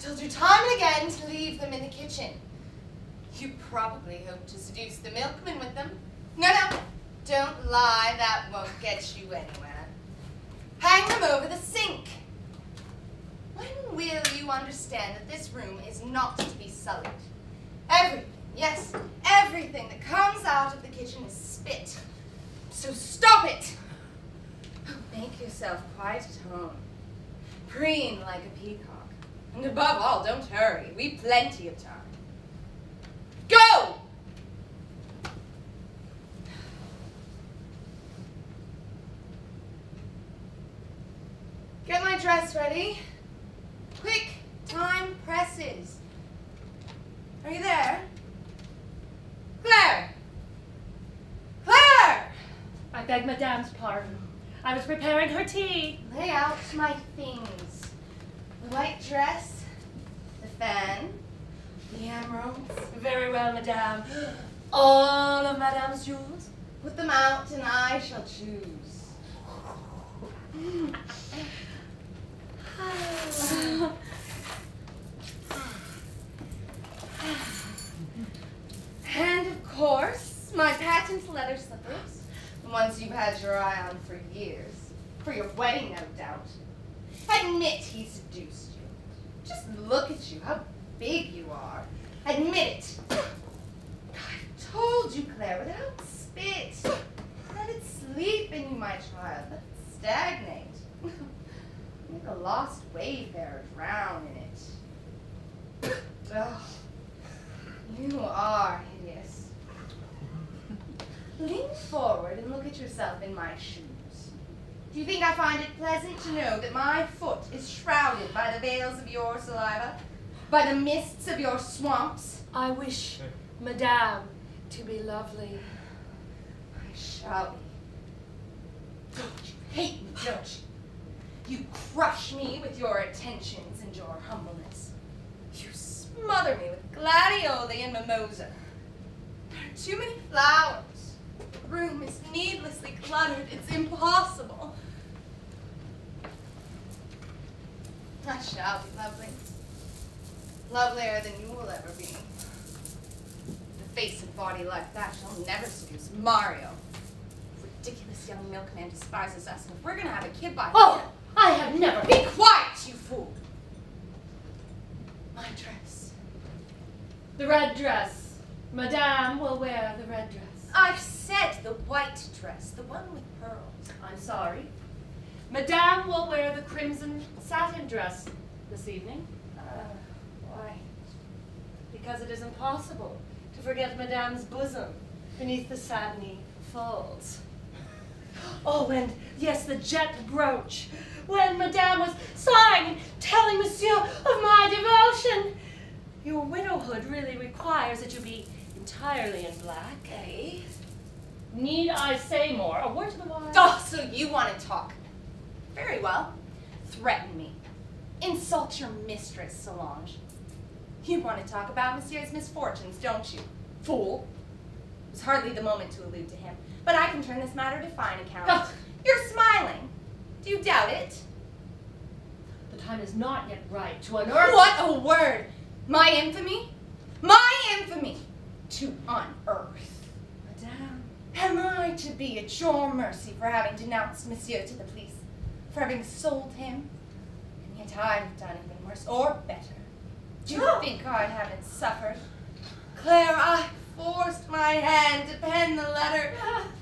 I've told you time and again to leave them in the kitchen. You probably hope to seduce the milkman with them. No, don't lie, that won't get you anywhere. Hang them over the sink. When will you understand that this room is not to be sullied? Everything, yes, everything that comes out of the kitchen is spit. So stop it! Make yourself quite at home. Preen like a peacock. And above all, don't hurry. We've plenty of time. Go! Get my dress ready. Quick, time presses. Are you there? Claire! Claire! I beg Madame's pardon. I was preparing her tea. Lay out my things. The white dress, the fan, the emeralds. Very well, Madame. All of Madame's jewels? Put them out and I shall choose. And of course, my patent leather slippers. The ones you've had your eye on for years. For your wedding, no doubt. Admit he seduced you. Just look at you, how big you are. Admit it. I've told you, Claire, without spit. Let it sleep in you, my child. Let it stagnate. Make a lost wayfarer drown in it. Oh, you are hideous. Lean forward and look at yourself in my shoes. Do you think I find it pleasant to know that my foot is shrouded by the veils of your saliva? By the mists of your swamps? I wish Madame to be lovely. I shall be. Don't you hate me, don't you? You crush me with your attentions and your humbleness. You smother me with gladioli and mimosa. There are too many flowers. The room is needlessly cluttered. It's impossible. I shall be lovely. Lovelier than you will ever be. The face and body like that shall never seduce Mario. Ridiculous young milkman despises us, and if we're gonna have a kid by Oh, I have never. Be quiet, you fool! My dress. The red dress. Madame will wear the red dress. I've said the white dress, the one with pearls. I'm sorry. Madame will wear the crimson satin dress this evening. Why? Because it is impossible to forget Madame's bosom beneath the satiny folds. Oh, and yes, the jet brooch. When Madame was sighing and telling Monsieur of my devotion. Your widowhood really requires that you be entirely in black, eh? Need I say more? A word to the wise? Oh, so you want to talk. Very well. Threaten me. Insult your mistress, Solange. You want to talk about Monsieur's misfortunes, don't you? Fool. It was hardly the moment to allude to him, but I can turn this matter to fine account. Oh. You're smiling. Do you doubt it? The time is not yet right to unearth. What a word! My infamy? My infamy! To unearth. Madame. Am I to be at your mercy for having denounced Monsieur to the police? For having sold him? And yet I've done even worse, or better. Do you think I haven't suffered? Claire, I forced my hand to pen the letter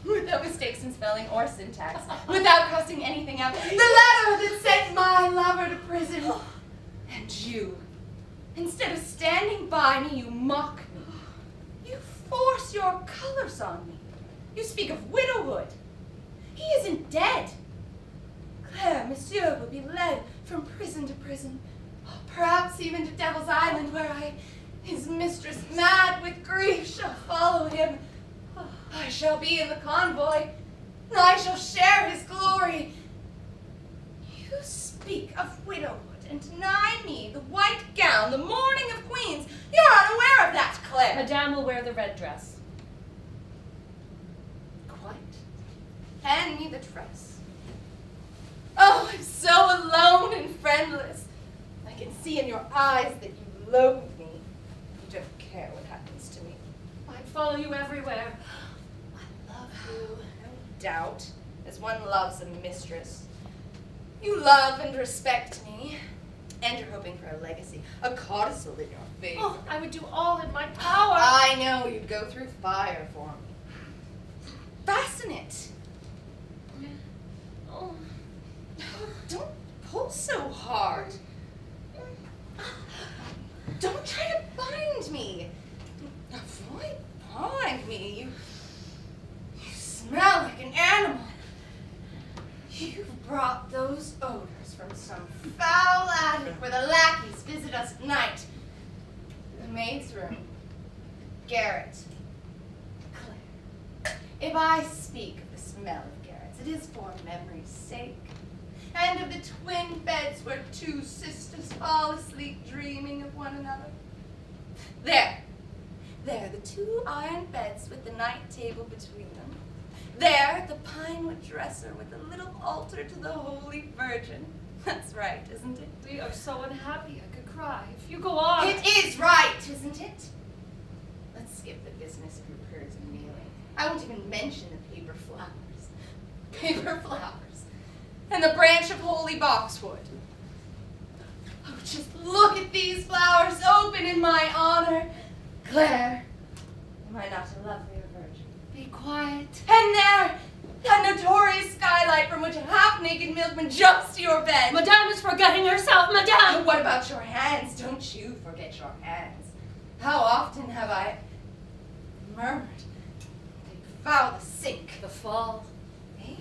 without mistakes in spelling or syntax, without crossing anything out. The letter that sent my lover to prison. And you, instead of standing by me, you mock me. You force your colors on me. You speak of widowhood. He isn't dead. Claire, Monsieur will be led from prison to prison, perhaps even to Devil's Island, where his mistress, mad with grief, shall follow him. I shall be in the convoy, and I shall share his glory. You speak of widowhood and deny me the white gown, the mourning of queens. You're unaware of that, Claire. Madame will wear the red dress. Quite. Hand me the dress. Oh, I'm so alone and friendless. I can see in your eyes that you loathe me. You don't care what happens to me. I'd follow you everywhere. I love you, no doubt, as one loves a mistress. You love and respect me, and you're hoping for a legacy, a codicil in your favor. Oh, I would do all in my power. I know you'd go through fire for me. Fasten it. Oh. Don't pull so hard. Don't try to bind me. Avoid pawing me. You smell like an animal. You've brought those odors from some foul attic where the lackeys visit us at night. The maid's room. Garret. Claire. If I speak of the smell of garrets, it is for memory's sake. And of the twin beds where two sisters fall asleep dreaming of one another. There, the two iron beds with the night table between them. There, the pinewood dresser with the little altar to the Holy Virgin. That's right, isn't it? We are so unhappy I could cry. If you go on. It is right, isn't it? Let's skip the business of your prayers and kneeling. I won't even mention the paper flowers. Paper flowers. And the branch of holy boxwood. Oh, just look at these flowers open in my honor. Claire, am I not a lovelier virgin? Be quiet. And there, that notorious skylight from which a half-naked milkman jumps to your bed. Madame is forgetting herself, Madame! What about your hands? Don't you forget your hands. How often have I murmured, they foul the sink. The fall. Eh?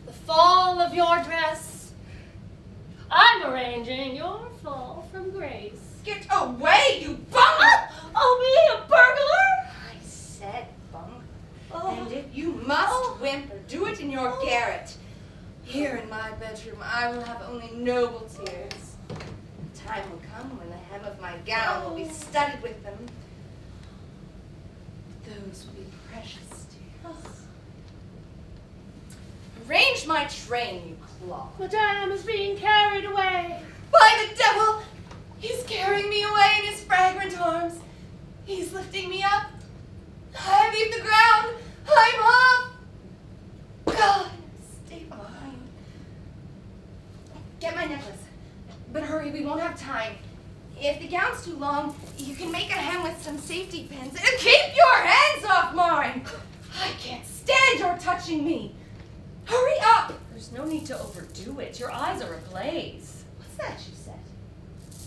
The fall of your dress. I'm arranging your fall from grace. Get away, you bungler! Oh, me, a burglar? I said bungler. Oh. And if you must whimper, do it in your garret. Here in my bedroom, I will have only noble tears. The time will come when the hem of my gown will be studded with them. Those will be precious tears. Arrange my train, you clod. Madame is being carried away. By the devil! He's carrying me away in his fragrant arms. He's lifting me up. I leave the ground. I'm off. God, stay behind. Get my necklace. But hurry, we won't have time. If the gown's too long, you can make a hem with some safety pins. And keep your hands off mine. I can't stand your touching me. Hurry up. There's no need to overdo it. Your eyes are ablaze. What's that you said?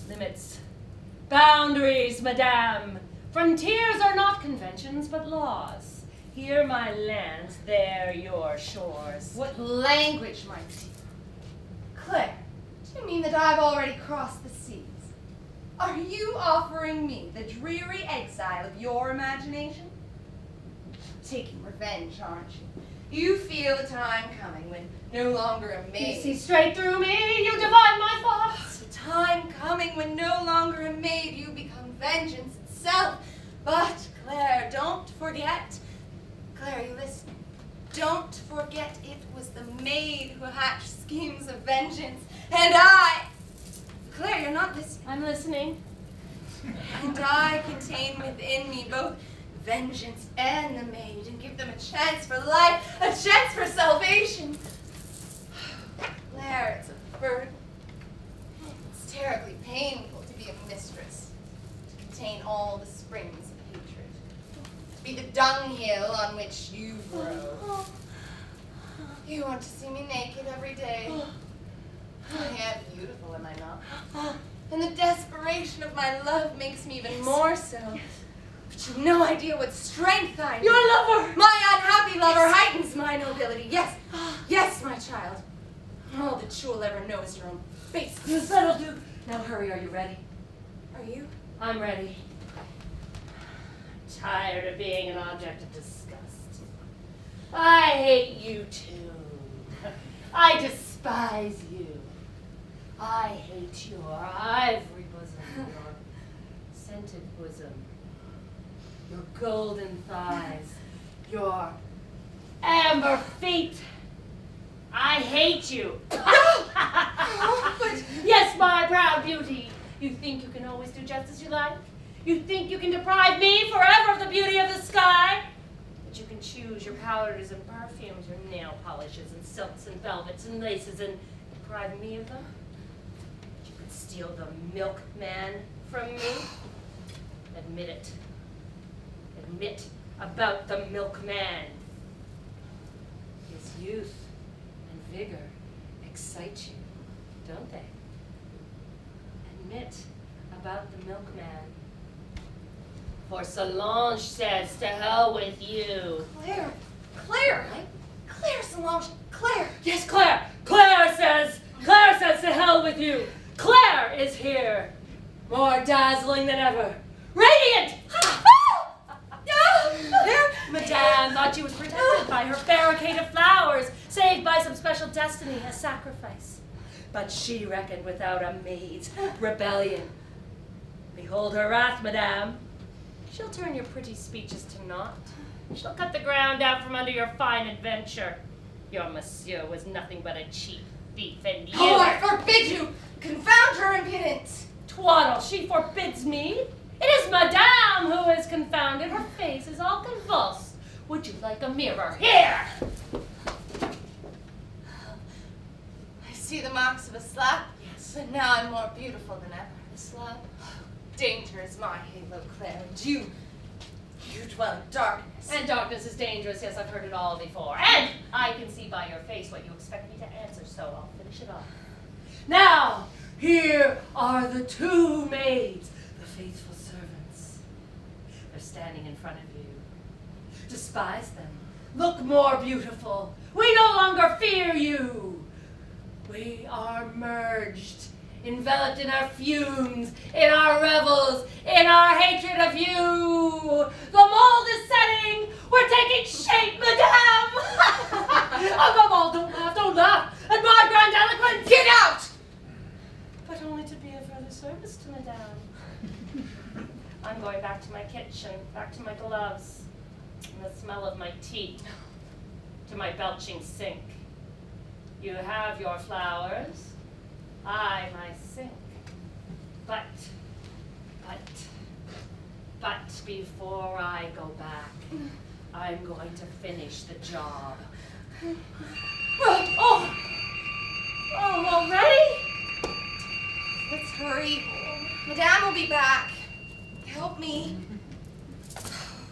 Limits. Boundaries, Madame. Frontiers are not conventions, but laws. Here my lands, there your shores. What language, my dear? Claire, do you mean that I've already crossed the seas? Are you offering me the dreary exile of your imagination? Taking revenge, aren't you? You feel the time coming when no longer a maid. You see straight through me, you divine my thoughts. The time coming when no longer a maid, you become vengeance itself. But, Claire, don't forget. Claire, you listen. Don't forget it was the maid who hatched schemes of vengeance. And I... Claire, you're not listening. I'm listening. And I contain within me both vengeance and the maid, and give them a chance for life, a chance for salvation. Claire, it's a burden. It's terribly painful to be a mistress, to contain all the springs of hatred, to be the dunghill on which you grow. You want to see me naked every day. I am beautiful, am I not? And the desperation of my love makes me even more so. But you've no idea what strength I need. Your lover! My unhappy lover heightens my nobility. Yes, yes, my child. All that you will ever know is your own face. Yes, that'll do. Now hurry, are you ready? Are you? I'm ready. I'm tired of being an object of disgust. I hate you too. I despise you. I hate your ivory bosom, your scented bosom, your golden thighs, your amber feet. I hate you. But Yes, my proud beauty. You think you can always do just as you like? You think you can deprive me forever of the beauty of the sky? That you can choose your powders and perfumes, your nail polishes and silks and velvets and laces and deprive me of them? That you can steal the milkman from me? Admit it. Admit about the milkman. His youth and vigor excite you, don't they? Admit about the milkman. For Solange says, to hell with you. Claire, Claire, Solange, Claire. Yes, Claire. Claire says to hell with you. Claire is here, more dazzling than ever. Radiant! Madame thought she was protected by her barricade of flowers, saved by some special destiny, a sacrifice. But she reckoned without a maid's rebellion. Behold her wrath, Madame. She'll turn your pretty speeches to naught. She'll cut the ground out from under your fine adventure. Your monsieur was nothing but a cheap thief, and you... Oh, I forbid you! Confound her impudence! Twaddle, she forbids me. It is Madame who is confounded. Her face is all convulsed. Would you like a mirror? Here! I see the marks of a slap. Yes. But now I'm more beautiful than ever. The slap. Danger is my halo, Claire, and you dwell in darkness. And darkness is dangerous. Yes, I've heard it all before. And I can see by your face what you expect me to answer, so I'll finish it off. Now, here are the two maids, the faithful servants. They're standing in front of you. Despise them. Look more beautiful. We no longer fear you. We are merged, enveloped in our fumes, in our revels, in our hatred of you. The mold is setting. We're taking shape, Madame. Oh, don't laugh at my grandiloquence. Get out! But only to be of further service to Madame. I'm going back to my kitchen, back to my gloves, and the smell of my tea, to my belching sink. You have your flowers, I my sink. But before I go back, I'm going to finish the job. Oh, already? Let's hurry. Madame will be back. Help me.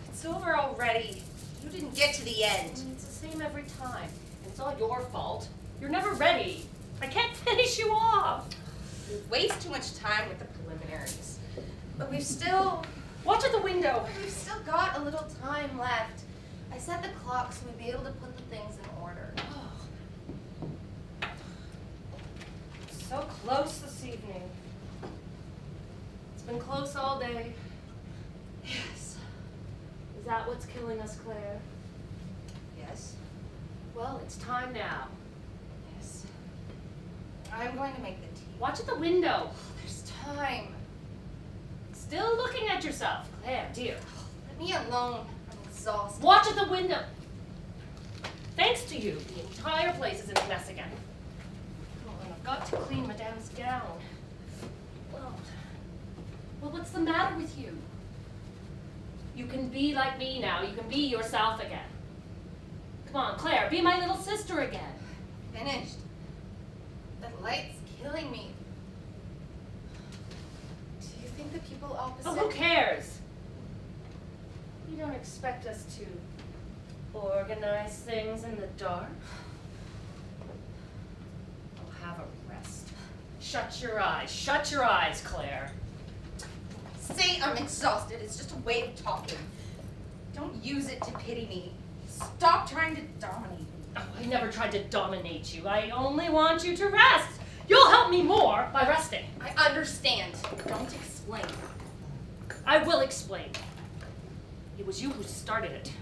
It's over already. You didn't get to the end. It's the same every time. It's all your fault. You're never ready. I can't finish you off. We waste too much time with the preliminaries. But we've still Watch at the window. got a little time left. I set the clock so we'd be able to put the things in order. So close this evening. It's been close all day. Yes. Is that what's killing us, Claire? Yes. Well, it's time now. Yes. I'm going to make the tea. Watch at the window. There's time. Still looking at yourself. Claire, dear. Let me alone. I'm exhausted. Watch at the window. Thanks to you, the entire place is in a mess again. Oh, and I've got to clean Madame's gown. Well, what's the matter with you? You can be like me now. You can be yourself again. Come on, Claire, be my little sister again. Finished. The light's killing me. Do you think the people opposite... Oh, who cares? You don't expect us to organize things in the dark? Oh, have a rest. Shut your eyes, Claire. Say I'm exhausted. It's just a way of talking. Don't use it to pity me. Stop trying to dominate me. Oh, I never tried to dominate you. I only want you to rest. You'll help me more by resting. I understand. Don't explain. I will explain. It was you who started it.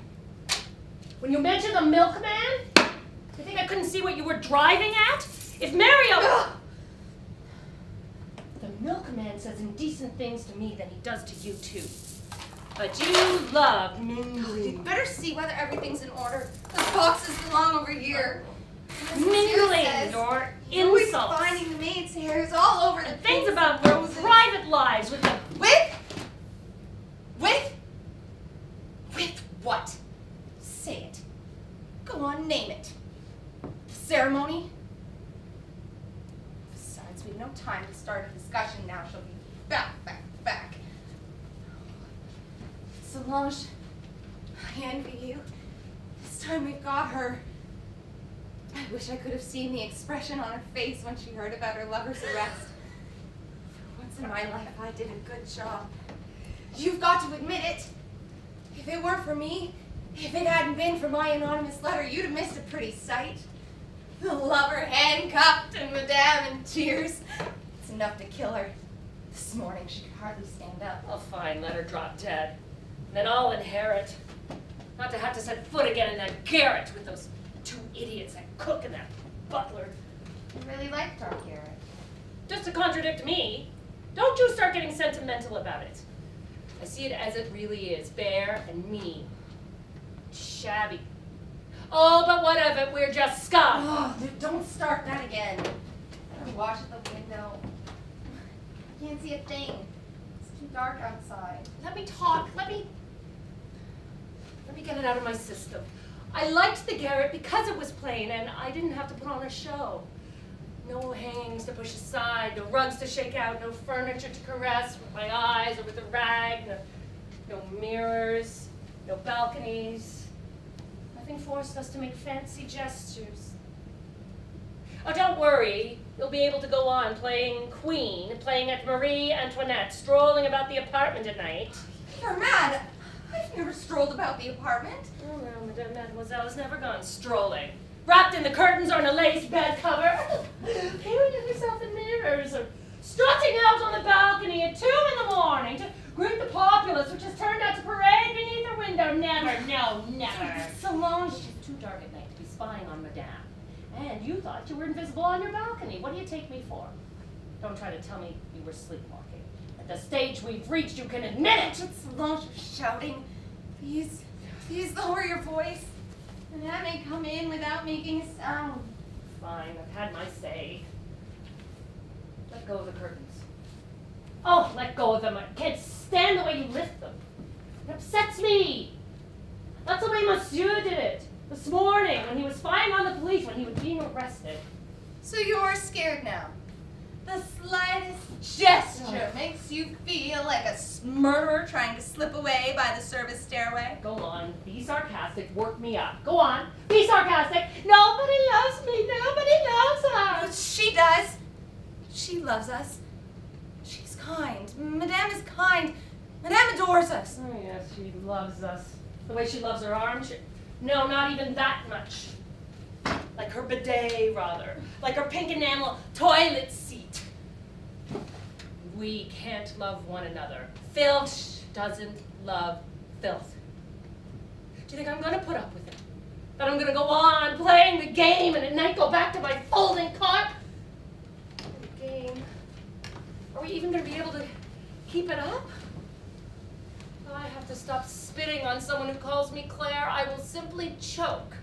When you mentioned the milkman, you think I couldn't see what you were driving at? If Mario... The milkman says indecent things to me than he does to you too. But you love You'd mingling. better see whether everything's in order. Those boxes belong over here. mingling your Always insults finding the maid's hairs all over the and things place. about your private lives with the With what? Say it. Go on, name it. The ceremony? Besides, we've no time to start a discussion now. She'll be back. Solange, I envy you. This time we've got her. I wish I could have seen the expression on her face when she heard about her lover's arrest. For once in my life, I did a good job. You've got to admit it. If it weren't for me, if it hadn't been for my anonymous letter, you'd have missed a pretty sight. The lover handcuffed and Madame in tears. It's enough to kill her. This morning she could hardly stand up. Oh, fine, let her drop dead. And then I'll inherit. Not to have to set foot again in that garret with those two idiots, that cook and that butler. You really liked our Garrett. Just to contradict me, don't you start getting sentimental about it. I see it as it really is, bare and mean. Shabby. Oh, but what of it? We're just scum. Oh, don't start that again. Watch at the window. I can't see a thing. It's too dark outside. Let me talk. Let me get it out of my system. I liked the garret because it was plain and I didn't have to put on a show. No hangings to push aside, no rugs to shake out, no furniture to caress with my eyes or with a rag, no mirrors, no balconies. Nothing forced us to make fancy gestures. Oh, don't worry. You'll be able to go on playing Queen, playing at Marie Antoinette, strolling about the apartment at night. You're mad. I've never strolled about the apartment. Oh, no, Madame Mademoiselle has never gone strolling. Wrapped in the curtains or in a lace bed cover, peering at herself in mirrors, or strutting out on the balcony at 2 a.m. to greet the populace, which has turned out to parade beneath her window. Never, no, never. Solange. It's too dark at night to be spying on Madame. And you thought you were invisible on your balcony. What do you take me for? Don't try to tell me you were sleepwalking. At the stage we've reached, you can admit it! But Solange was shouting. Please lower your voice. Madame may come in without making a sound. Fine, I've had my say. Let go of the curtains. Oh, let go of them. I can't stand the way you lift them. It upsets me. That's the way Monsieur did it this morning when he was spying on the police when he was being arrested. So you're scared now. The slightest gesture makes you feel like a murderer trying to slip away by the service stairway. Go on, be sarcastic, work me up. Go on, be sarcastic. Nobody loves me, nobody loves But us. she does. She loves us. She's kind. Madame is kind. Madame adores us. Oh yes, she loves us. The way she loves her arms. No, not even that much. Like her bidet, rather. Like her pink enamel toilet seat. We can't love one another. Filth doesn't love filth. Do you think I'm going to put up with it? That I'm going to go on playing the game and at night go back to my folding cot? The game. Are we even going to be able to keep it up? I have to stop spitting on someone who calls me Claire. I will simply choke.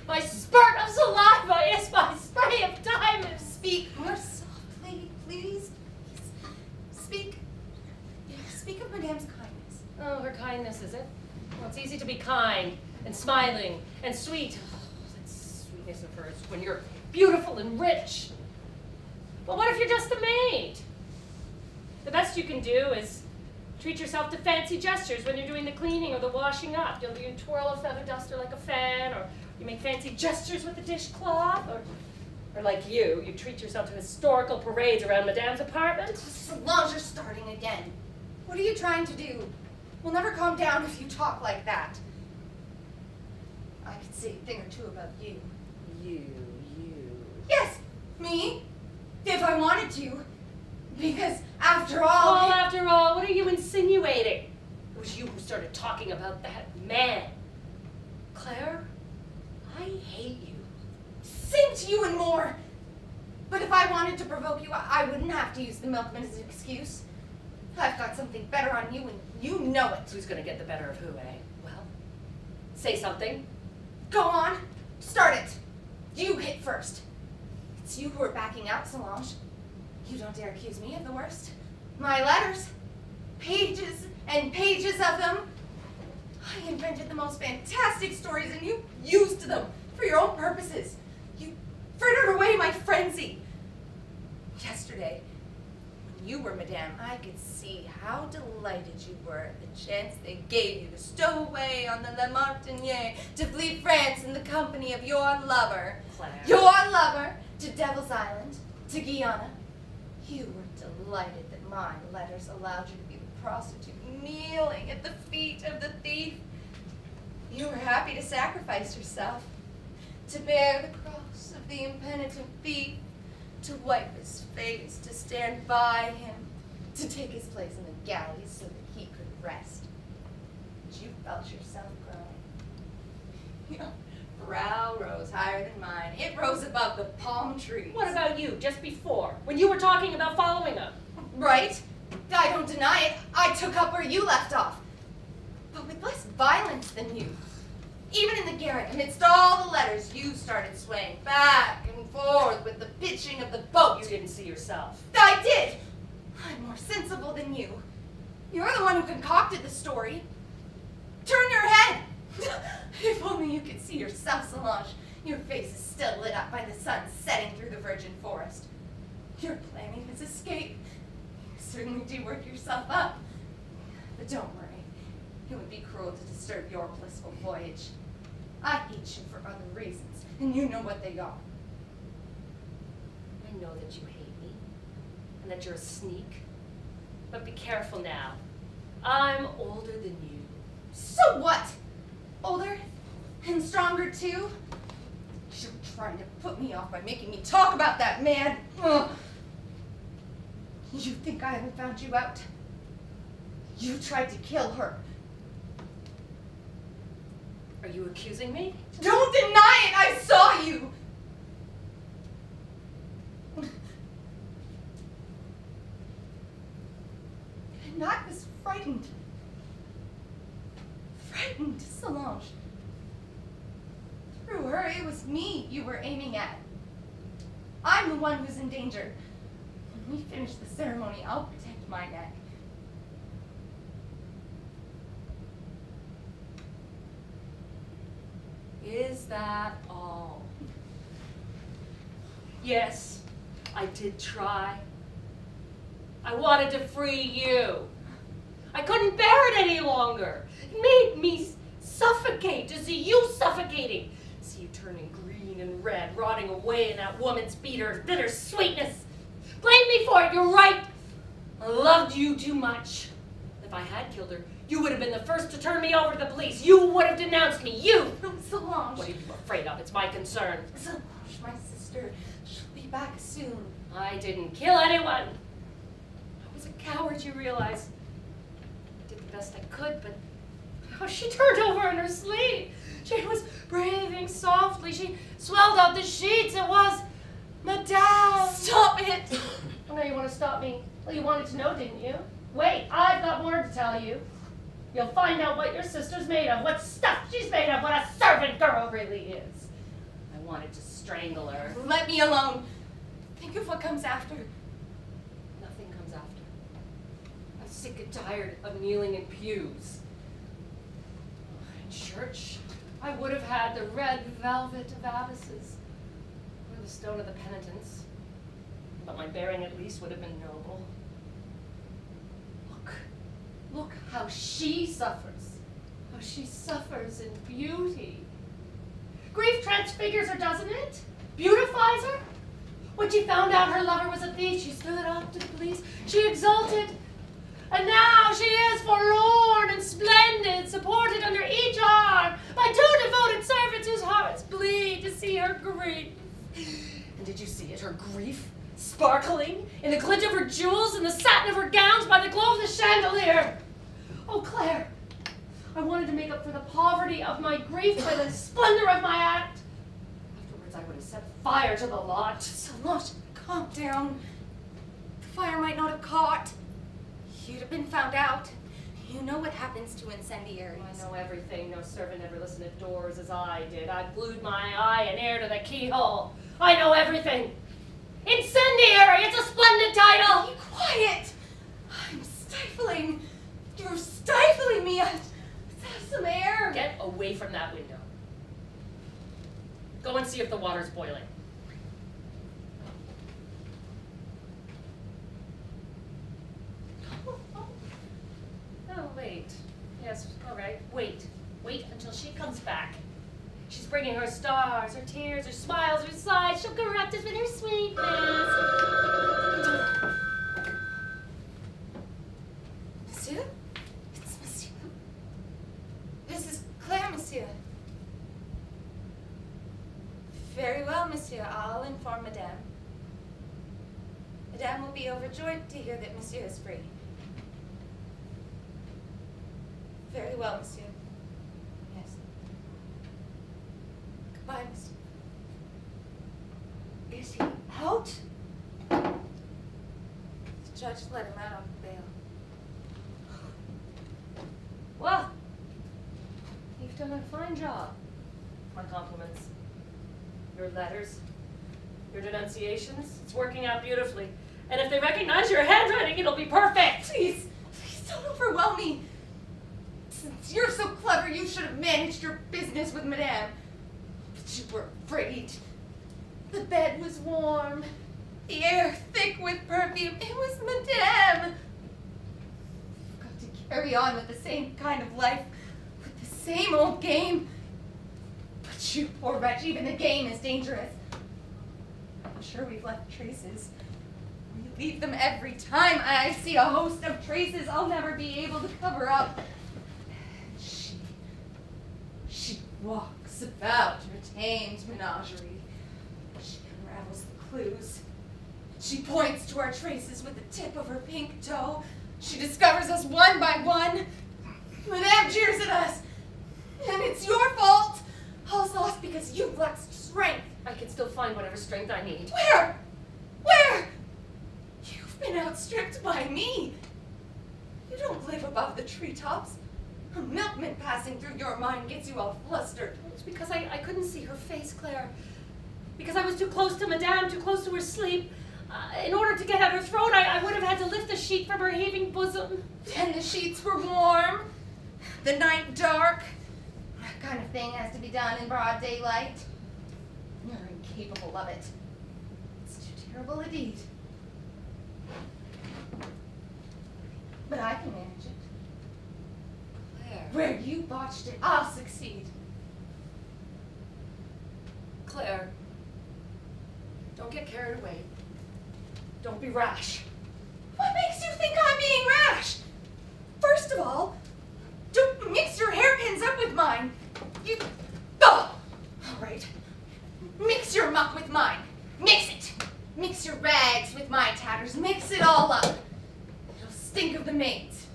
My spurt of saliva is my spray of diamonds. Speak more softly, please. Speak of Madame's kindness. Oh, her kindness, is it? Well, it's easy to be kind and smiling and sweet. Oh, that sweetness of hers when you're beautiful and rich. But what if you're just a maid? The best you can do is treat yourself to fancy gestures when you're doing the cleaning or the washing up. You twirl a feather duster like a fan, or you make fancy gestures with the dishcloth, or like you treat yourself to historical parades around Madame's apartment. Solange, you're starting again. What are you trying to do? We'll never calm down if you talk like that. I could say a thing or two about you. You. Yes, me. If I wanted to. Because after all... Oh, after all, what are you insinuating? It was you who started talking about that man. Claire, I hate you. Same to you and more. But if I wanted to provoke you, I wouldn't have to use the milkman as an excuse. I've got something better on you, and you know it. Who's going to get the better of who, eh? Well, say something. Go on. Start it. You hit first. It's you who are backing out, Solange. You don't dare accuse me of the worst. My letters, pages and pages of them. I invented the most fantastic stories and you used them for your own purposes. You frittered away my frenzy. Yesterday, when you were Madame, I could see how delighted you were at the chance they gave you to stow away on the La Martiniere to flee France in the company of your lover. Claire. Your lover to Devil's Island, to Guyana. You were delighted that my letters allowed you to be the prostitute kneeling at the feet of the thief. You were happy to sacrifice yourself, to bear the cross of the impenitent thief, to wipe his face, to stand by him, to take his place in the galleys so that he could rest. But you felt yourself growing. Your brow rose higher than mine. It rose above the palm trees. What about you, just before, when you were talking about following up? Right. I don't deny it. I took up where you left off. But with less violence than you. Even in the garret, amidst all the letters, you started swaying back and forth with the pitching of the boat. You didn't see yourself. I did. I'm more sensible than you. You're the one who concocted the story. Turn your head. If only you could see yourself, Solange. Your face is still lit up by the sun setting through the virgin forest. You're planning his escape. You certainly do work yourself up. But don't worry. It would be cruel to disturb your blissful voyage. I hate you for other reasons, and you know what they are. I know that you hate me, and that you're a sneak. But be careful now. I'm older than you. So what? Older? And stronger too? You're trying to put me off by making me talk about that man. Ugh. You think I haven't found you out? You tried to kill her. Are you accusing me? Don't deny it! I saw you! And I was frightened. Frightened, Solange. Through her, it was me you were aiming at. I'm the one who's in danger. When we finish the ceremony, I'll protect my neck. Is that all? Yes, I did try. I wanted to free you. I couldn't bear it any longer. It made me suffocate to see you suffocating. See you turning green and red, rotting away in that woman's bitter sweetness. Blame me for it, you're right. I loved you too much. If I had killed her, you would have been the first to turn me over to the police. You would have denounced me. You! Solange. What are you afraid of? It's my concern. Solange, my sister. She'll be back soon. I didn't kill anyone. I was a coward, you realize. I did the best I could, but oh, she turned over in her sleep. She was breathing softly. She swelled out the sheets. It was Madame. Stop it! Oh, no, you want to stop me? Well, you wanted to know, didn't you? Wait, I've got more to tell you. You'll find out what your sister's made of, what stuff she's made of, what a servant girl really is. I wanted to strangle her. Let me alone. Think of what comes after. Nothing comes after. I'm sick and tired of kneeling in pews. In church, I would have had the red velvet of abbesses, or the stone of the penitents, but my bearing at least would have been noble. Look how she suffers. How she suffers in beauty. Grief transfigures her, doesn't it? Beautifies her. When she found out her lover was a thief, she stood up to the police. She exulted. And now she is forlorn and splendid, supported under each arm by two devoted servants whose hearts bleed to see her grief. And did you see it, her grief? Sparkling in the glint of her jewels and the satin of her gowns by the glow of the chandelier. Oh, Claire, I wanted to make up for the poverty of my grief by the splendor of my act. Afterwards, I would have set fire to the lot. Solange, calm down. The fire might not have caught. You'd have been found out. You know what happens to incendiaries. I know everything. No servant ever listened at doors as I did. I glued my eye and ear to the keyhole. I know everything. Incendiary! It's a splendid title! Be quiet! I'm stifling. You're stifling me. Let's have some air. Get away from that window. Go and see if the water's boiling. Oh, wait. Yes, all right. Wait. Wait until she comes back. She's bringing her stars, her tears, her smiles, her sighs. She'll corrupt us with her sweetness. Monsieur? It's Monsieur. This is Claire, Monsieur. Very well, Monsieur. I'll inform Madame. Madame will be overjoyed to hear that Monsieur is free. Very well, Monsieur. Yes. Goodbye, Monsieur. Is he out? The judge let him out on bail. Well, you've done a fine job. My compliments. Your letters, your denunciations, it's working out beautifully. And if they recognize your handwriting, it'll be perfect. Please don't overwhelm me. Since you're so clever, you should have managed your business with Madame. But you were afraid. The bed was warm, the air thick with perfume. It was Madame. You've got to carry on with the same kind of life, with the same old game. But you poor wretch, even the game is dangerous. I'm sure we've left traces. We leave them every time. I see a host of traces I'll never be able to cover up. She walks about her tamed menagerie. She unravels the clues. She points to our traces with the tip of her pink toe. She discovers us one by one. Madame jeers at us. And it's your fault. All's lost because you've lacked strength. I can still find whatever strength I need. Where? Where? You've been outstripped by me. You don't live above the treetops. A milkman passing through your mind gets you all flustered. It's because I couldn't see her face, Claire. Because I was too close to Madame, too close to her sleep. In order to get at her throat, I would have had to lift the sheet from her heaving bosom. And the sheets were warm. The night dark. That kind of thing has to be done in broad daylight. You're incapable of it. It's too terrible a deed. But I can manage it. Where you botched it, I'll succeed. Claire, don't get carried away. Don't be rash. What makes you think I'm being rash? First of all, don't mix your hairpins up with mine. You... Oh! All right. Mix your muck with mine. Mix it. Mix your rags with my tatters. Mix it all up. It'll stink of the maids.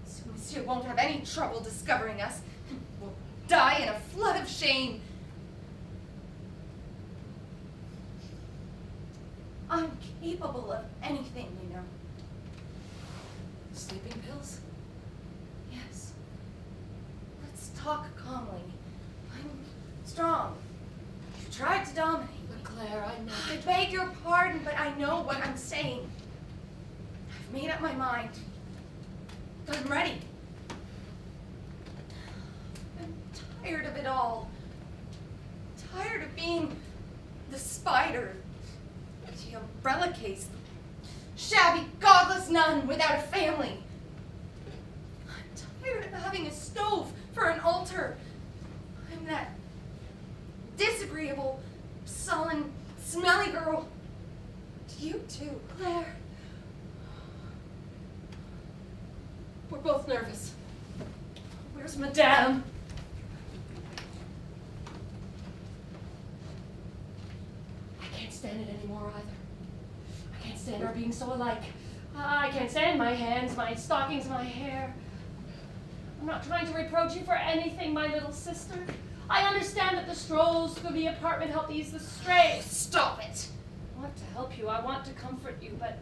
So Monsieur won't have any trouble discovering us. We'll die in a flood of shame. I'm capable of anything, you know. Sleeping pills? Yes. Let's talk calmly. I'm strong. You tried to dominate. But Claire, I'm not. I beg your pardon, but I know what I'm saying. I've made up my mind. I'm ready. I'm tired of it all. Tired of being the spider, the umbrella case, the shabby, godless nun without a family. I'm tired of having a stove for an altar. I'm that disagreeable, sullen, smelly girl. You too, Claire. We're both nervous. Where's Madame? I can't stand it anymore either. I can't stand our being so alike. I can't stand my hands, my stockings, my hair. I'm not trying to reproach you for anything, my little sister. I understand that the strolls through the apartment help ease the strain. Stop it. I want to help you. I want to comfort you, but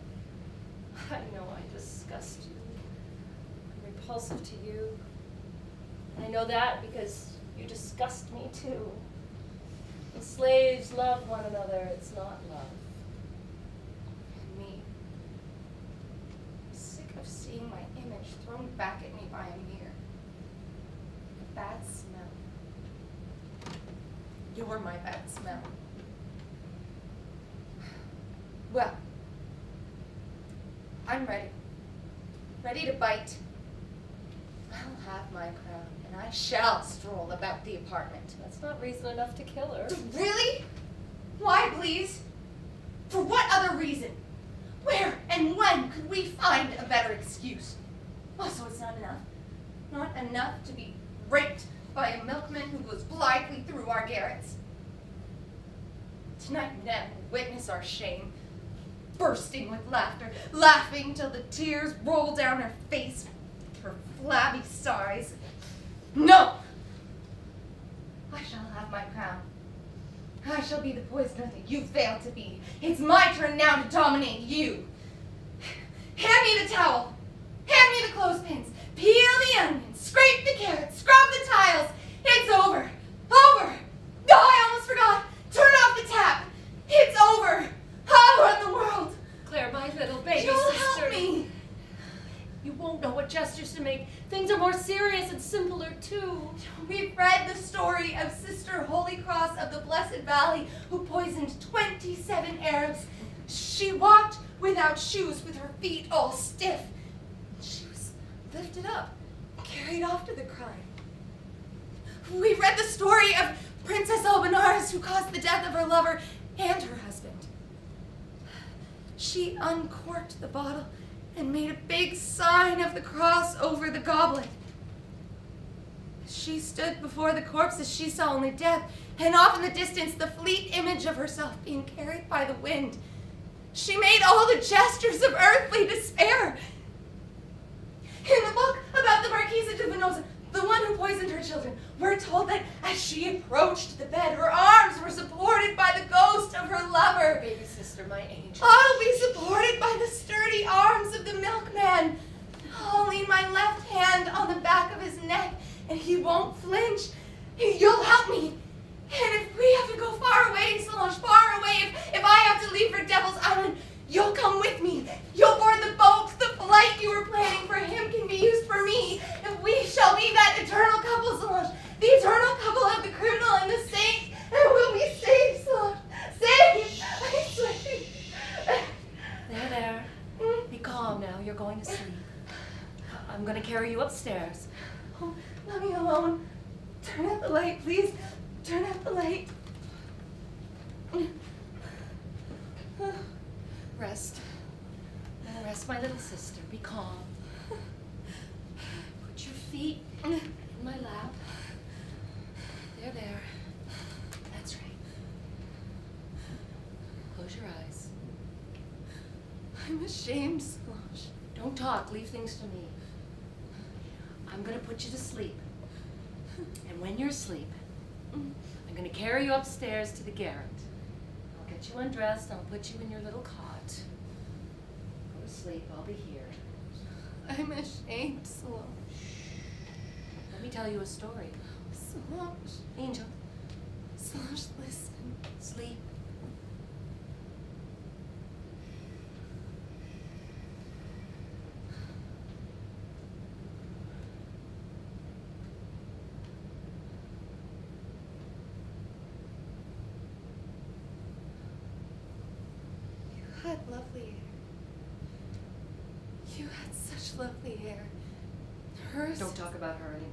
I know I disgust you. I'm repulsive to you. And I know that because you disgust me too. When slaves love one another, it's not love. And me. I'm sick of seeing my image thrown back at me by a mirror. A bad smell. You're my bad smell. Well, I'm ready. Ready to bite. I'll have my crown, and I shall stroll about the apartment. That's not reason enough to kill her. Really? Why, please? For what other reason? Where and when could we find a better excuse? Oh, so it's not enough. Not enough to be raped by a milkman who goes blithely through our garrets. Tonight, Madame will witness our shame, bursting with laughter, laughing till the tears roll down her face with her flabby sighs. No! I shall have my crown. I shall be the poisoner that you failed to be. It's my turn now to dominate you. Hand me the towel. Hand me the clothespins. Peel the onions. Scrape the carrots. Scrub the tiles. It's over. Over. Oh, I almost forgot. Turn off the tap. It's over. I'll run the world. Claire, my little baby You'll sister. help me. You won't know what gestures to make. Things are more serious and simpler, too. We've read the story of Sister Holy Cross of the Blessed Valley who poisoned 27 Arabs. She walked without shoes with her feet all stiff. She was lifted up, carried off to the crime. We've read the story of Princess Albanaris who caused the death of her lover and her husband. She uncorked the bottle and made a big sign of the cross over the goblet. As she stood before the corpses, she saw only death, and off in the distance the fleet image of herself being carried by the wind. She made all the gestures of earthly despair. In the book about the Marquise de Venosa, the one who poisoned her children, we're told that as she approached the bed, her arms were supported by the ghost of her lover. Baby sister, my angel. I'll be supported by the sturdy arms of the milkman. I'll lean my left hand on the back of his neck, and he won't flinch. You'll help me. And if we have to go far away, Solange, far away, if I have to leave for Devil's Island, you'll come with me. You'll board the boat. The flight you were planning for him can be used for me. And we shall be that eternal couple, Solange. The eternal couple of the criminal and the saint. And we'll be saved, Solange. Saved. I swear. There. Be calm now. You're going to sleep. I'm going to carry you upstairs. Oh, let me alone. Turn out the light, please. Turn out the light. Rest. Now rest, my little sister. Be calm. Put your feet in my lap. There. That's right. Close your eyes. I'm ashamed, Solange. Don't talk. Leave things to me. I'm going to put you to sleep. And when you're asleep, I'm going to carry you upstairs to the garret. I'll get you undressed. I'll put you in your little cot. Go to sleep. I'll be here. I'm ashamed, Solange. Let me tell you a story. Solange. Angel, Solange, listen. sleep. You had lovely hair. You had such lovely hair. Hers. Don't talk about her anymore.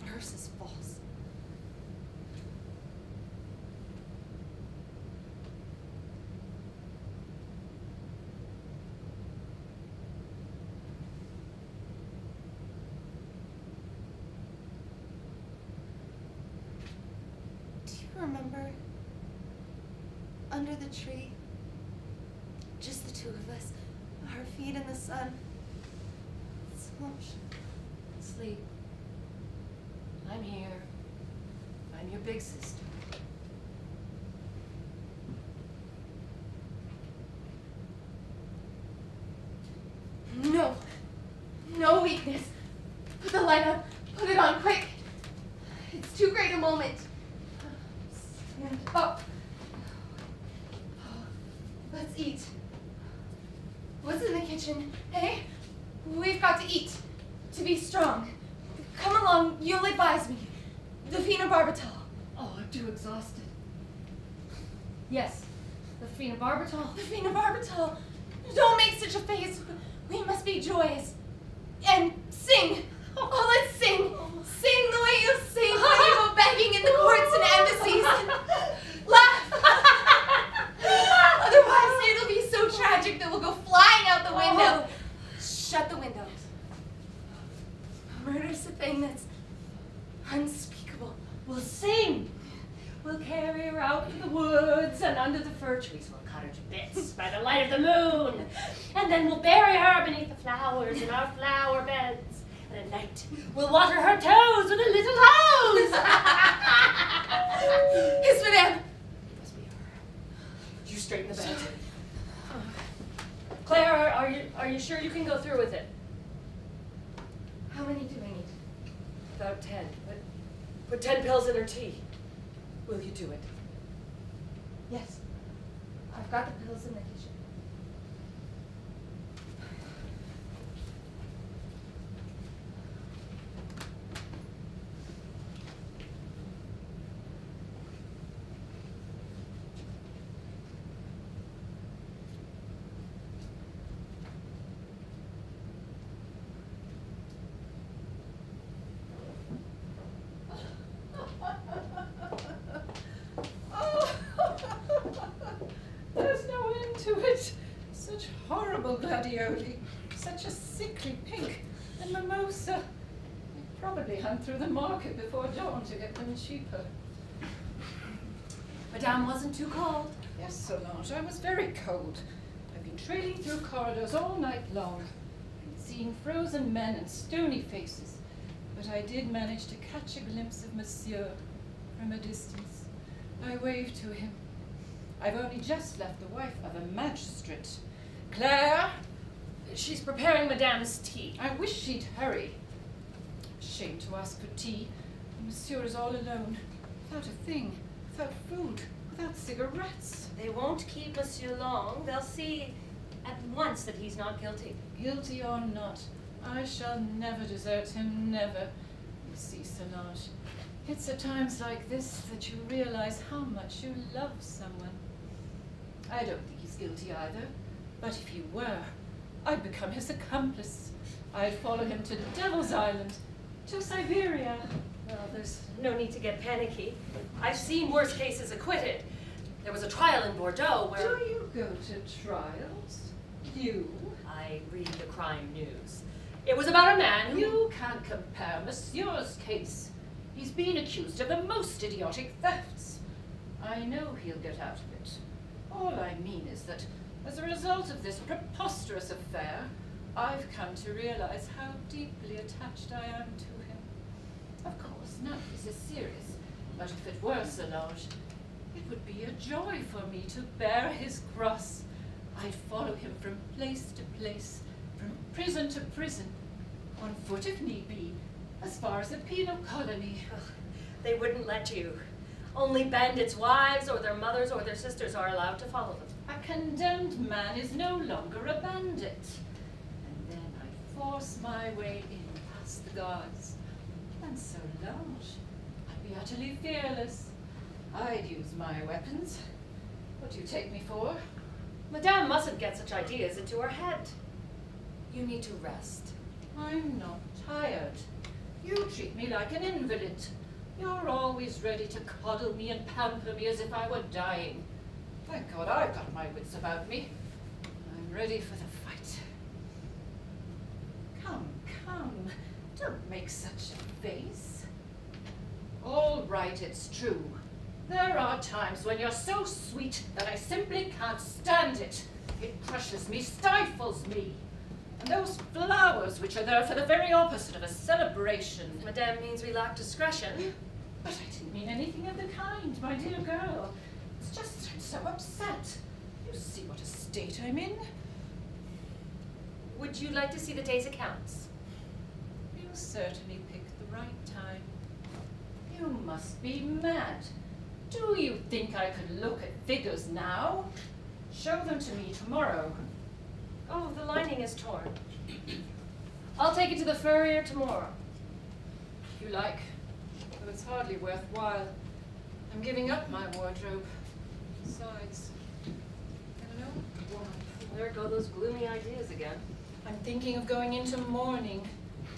Hers is false. Do you remember? Under the tree, just the two of us, our feet in the sun. Solange. Sleep. I'm here. I'm your big sister. No. No weakness. Put the light on. Put it on, quick. It's too great a moment. Stand up. Let's eat. What's in the kitchen, eh? We've got to eat. To be strong. Come along, you'll advise me. The phenobarbital. Oh, I'm too exhausted. Yes, the phenobarbital. The phenobarbital. Don't make such a face. We must be joyous. And sing. Oh, let's sing. Sing the way you sing when you go begging in the courts and embassies. And laugh. Otherwise, it'll be so tragic that we'll go flying out the window. Shut the windows. Murder's a thing that's unspeakable. We'll sing. We'll carry her out to the woods and under the fir trees. We'll cut her to bits by the light of the moon. And then we'll bury her beneath the flowers in our flower beds. And at night, we'll water her toes with a little hose. Yes, madame. It must be her. You straighten the bed. Claire, are you sure you can go through with it? How many do we need? About 10. Put 10 pills in her tea. Will you do it? Yes. I've got the pills in the kitchen. There's no end to it. Such horrible gladioli, such a sickly pink, and mimosa. They probably hunt through the market before dawn to get them cheaper. Madame wasn't too cold. Yes, Solange, I was very cold. I've been trailing through corridors all night long, and seeing frozen men and stony faces, but I did manage to catch a glimpse of Monsieur from a distance. I waved to him. I've only just left the wife of a magistrate. Claire! She's preparing Madame's tea. I wish she'd hurry. Shame to ask for tea. Monsieur is all alone, without a thing, without food, without cigarettes. They won't keep Monsieur long. They'll see at once that he's not guilty. Guilty or not, I shall never desert him, never. You see, Solange, it's at times like this that you realize how much you love someone. I don't think he's guilty either, but if he were, I'd become his accomplice. I'd follow him to Devil's Island, to Siberia. Well, there's no need to get panicky. I've seen worse cases acquitted. There was a trial in Bordeaux where... Do you go to trials? You? I read the crime news. It was about a man who... You can't compare Monsieur's case. He's been accused of the most idiotic thefts. I know he'll get out of it. All I mean is that, as a result of this preposterous affair, I've come to realize how deeply attached I am to him. Of course, none of this is serious, but if it were, Solange, it would be a joy for me to bear his cross. I'd follow him from place to place, from prison to prison, on foot if need be, as far as the penal colony. Ugh, they wouldn't let you. Only bandits' wives or their mothers or their sisters are allowed to follow them. A condemned man is no longer a bandit. And then I force my way in past the guards. And Solange, I'd be utterly fearless. I'd use my weapons. What do you take me for? Madame mustn't get such ideas into her head. You need to rest. I'm not tired. You treat me like an invalid. You're always ready to coddle me and pamper me as if I were dying. Thank God I've got my wits about me. I'm ready for the fight. Come, come, don't make such a face. All right, it's true. There are times when you're so sweet that I simply can't stand it. It crushes me, stifles me. And those flowers which are there for the very opposite of a celebration. Madame means we lack discretion. But I didn't mean anything of the kind, my dear girl. It's just that I'm so upset. You see what a state I'm in. Would you like to see the day's accounts? You certainly picked the right time. You must be mad. Do you think I could look at figures now? Show them to me tomorrow. Oh, the lining is torn. I'll take it to the furrier tomorrow. If you like, though it's hardly worthwhile. I'm giving up my wardrobe. Besides, I don't know why. There go those gloomy ideas again. I'm thinking of going into mourning.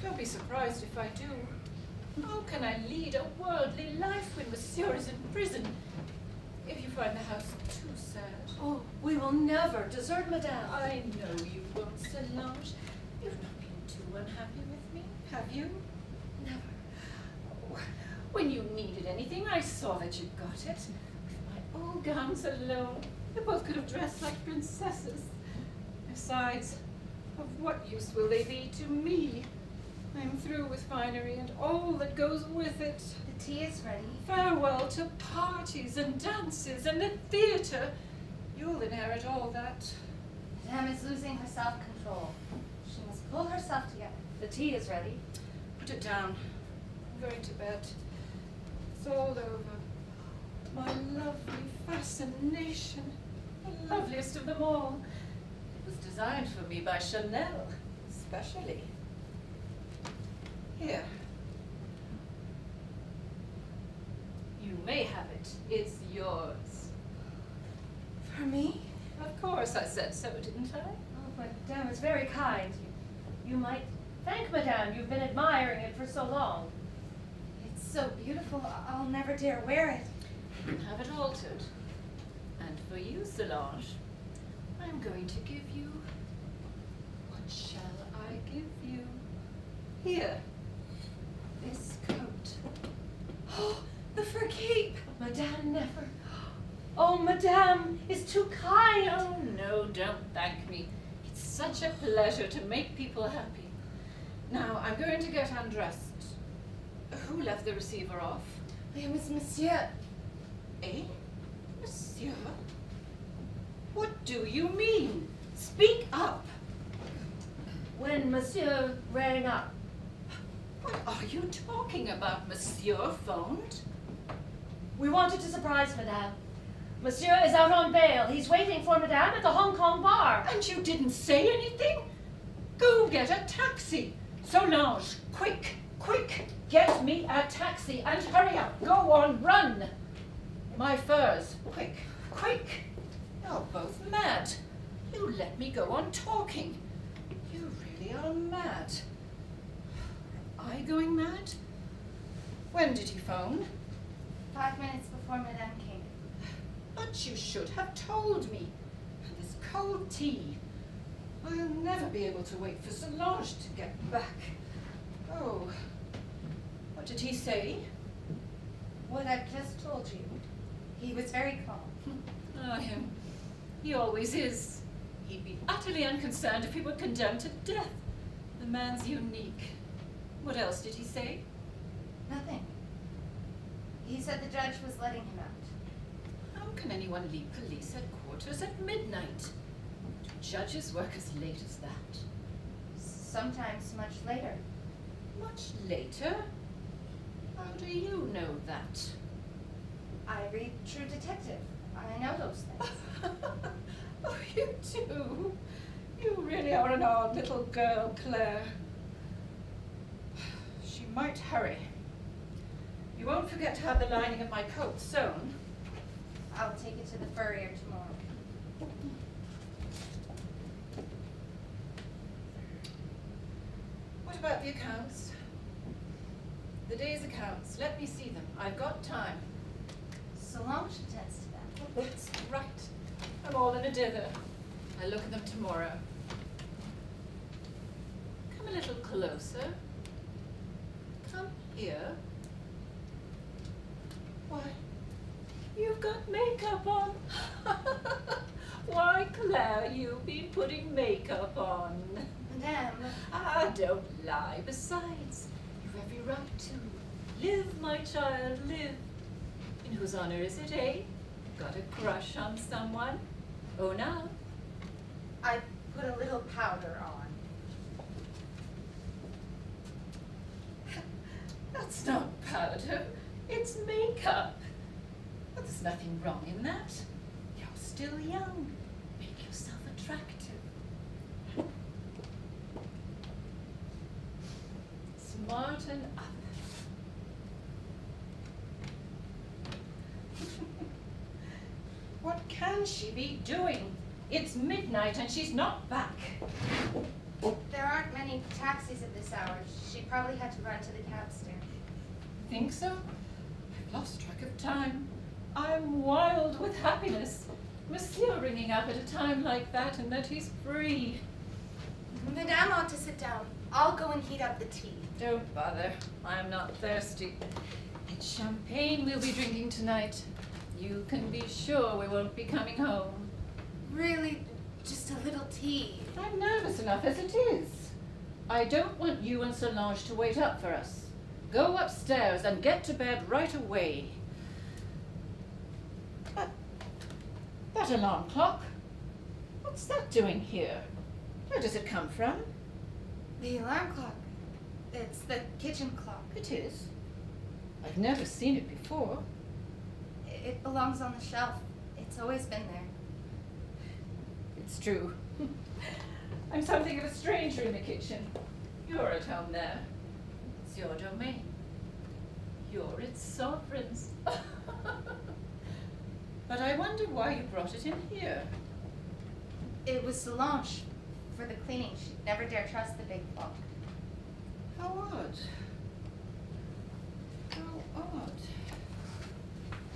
Don't be surprised if I do. How can I lead a worldly life when Monsieur is in prison? If you find the house too sad. Oh, we will never desert Madame. I know you won't, Solange. You've not been too unhappy with me, have you? Never. Oh, when you needed anything, I saw that you got it. With my old gowns alone, you both could have dressed like princesses. Besides, of what use will they be to me? I'm through with finery and all that goes with it. The tea is ready. Farewell to parties and dances and the theatre. You'll inherit all that. Madame is losing her self-control. She must pull herself together. The tea is ready. Put it down. I'm going to bed. It's all over. My lovely fascination. The loveliest of them all. It was designed for me by Chanel, especially. Here. You may have it. It's yours. For me? Of course I said so, didn't I? Oh, Madame is very kind. You might thank Madame. You've been admiring it for so long. It's so beautiful, I'll never dare wear it. Have it altered. And for you, Solange, I'm going to give you. What shall I give you? Here. This coat. Oh, the fur cape! Madame never. Oh, Madame is too kind. Oh, no, don't thank me. It's such a pleasure to make people happy. Now, I'm going to get undressed. Who left the receiver off? It was Monsieur. Eh? Monsieur? What do you mean? Speak up! When Monsieur rang up. What are you talking about? Monsieur phoned? We wanted to surprise Madame. Monsieur is out on bail. He's waiting for Madame at the Hong Kong bar. And you didn't say anything? Go get a taxi! Solange, quick, quick! Get me a taxi and hurry up! Go on, run! My furs, quick, quick! You're both mad. You let me go on talking. You really are mad. Am I going mad? When did he phone? 5 minutes before Madame came. But you should have told me. And this cold tea. I'll never be able to wait for Solange to get back. Oh. What did he say? What I've just told you. He was very calm. Oh, him. He always is. He'd be utterly unconcerned if he were condemned to death. The man's unique. What else did he say? Nothing. He said the judge was letting him out. How can anyone leave police headquarters at midnight? Do judges work as late as that? Sometimes much later. Much later? How do you know that? I read True Detective. I know those things. Oh, you do? You really are an odd little girl, Claire. She might hurry. You won't forget to have the lining of my coat sewn. I'll take it to the furrier tomorrow. What about the accounts? The day's accounts. Let me see them. I've got time. Solange attends to that. That's right. I'm all in a dither. I'll look at them tomorrow. Come a little closer. Come here. Why, you've got makeup on. Why, Claire, you've been putting makeup on. Madame. Ah, don't lie. Besides, you've every right to. Live, my child, live. In whose honor is it, eh? Got a crush on someone? Oh, now. I put a little powder on. not powder, it's makeup. But there's nothing wrong in that. You're still young. Make yourself attractive. Smarten up. What can she be doing? It's midnight and she's not back. There aren't many taxis at this hour. She probably had to run to the cab stand. Think so? I've lost track of time. I'm wild with happiness. Monsieur ringing up at a time like that and that he's free. Madame ought to sit down. I'll go and heat up the tea. Don't bother. I'm not thirsty. It's champagne we'll be drinking tonight. You can be sure we won't be coming home. Really, just a little tea. I'm nervous enough as it is. I don't want you and Solange to wait up for us. Go upstairs and get to bed right away. That alarm clock? What's that doing here? Where does it come from? The alarm clock. It's the kitchen clock. It is. I've never seen it before. It belongs on the shelf. It's always been there. It's true. I'm something of a stranger in the kitchen. You're at home there. It's your domain. You're its sovereigns. But I wonder why you brought it in here. It was Solange for the cleaning. She'd never dare trust the big clock. How odd. How odd.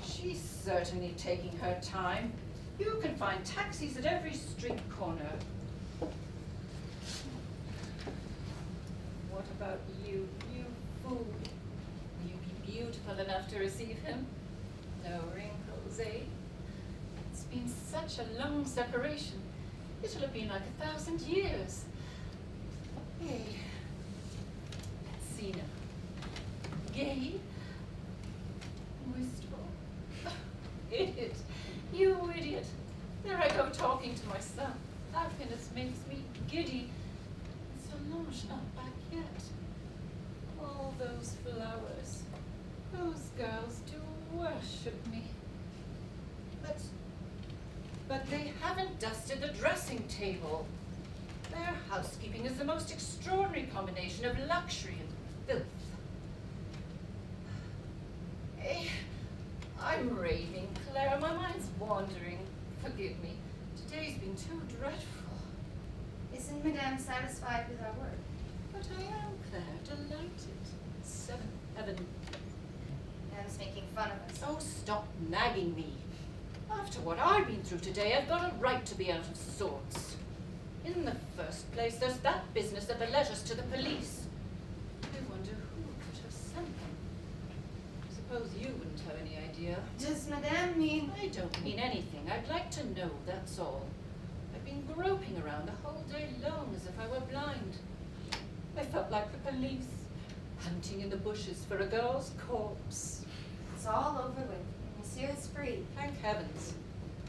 She's certainly taking her time. You can find taxis at every street corner. What about you, you fool? Will you be beautiful enough to receive him? No wrinkles, eh? It's been such a long separation. It'll have been like 1,000 years. Hey, let's see now. Gay? Wistful? Idiot. You idiot. There I go talking to myself. Happiness makes me giddy. Solange not back yet. All those flowers. Those girls do worship me. But they haven't dusted the dressing table. Their housekeeping is the most extraordinary combination of luxury and filth. Hey, I'm raving, Claire. My mind's wandering. Forgive me. Today's been too dreadful. Isn't Madame satisfied with our work? But I am, Claire, delighted. Seventh heaven. Madame's making fun of us. Oh, stop nagging me. After what I've been through today, I've got a right to be out of sorts. In the first place, there's that business of the letters to the police. I wonder who could have sent them. Suppose you wouldn't have any idea. Does Madame mean... I don't mean anything. I'd like to know, that's all. I've been groping around the whole day long as if I were blind. I felt like the police, hunting in the bushes for a girl's corpse. It's all over with. Monsieur's free. Thank heavens.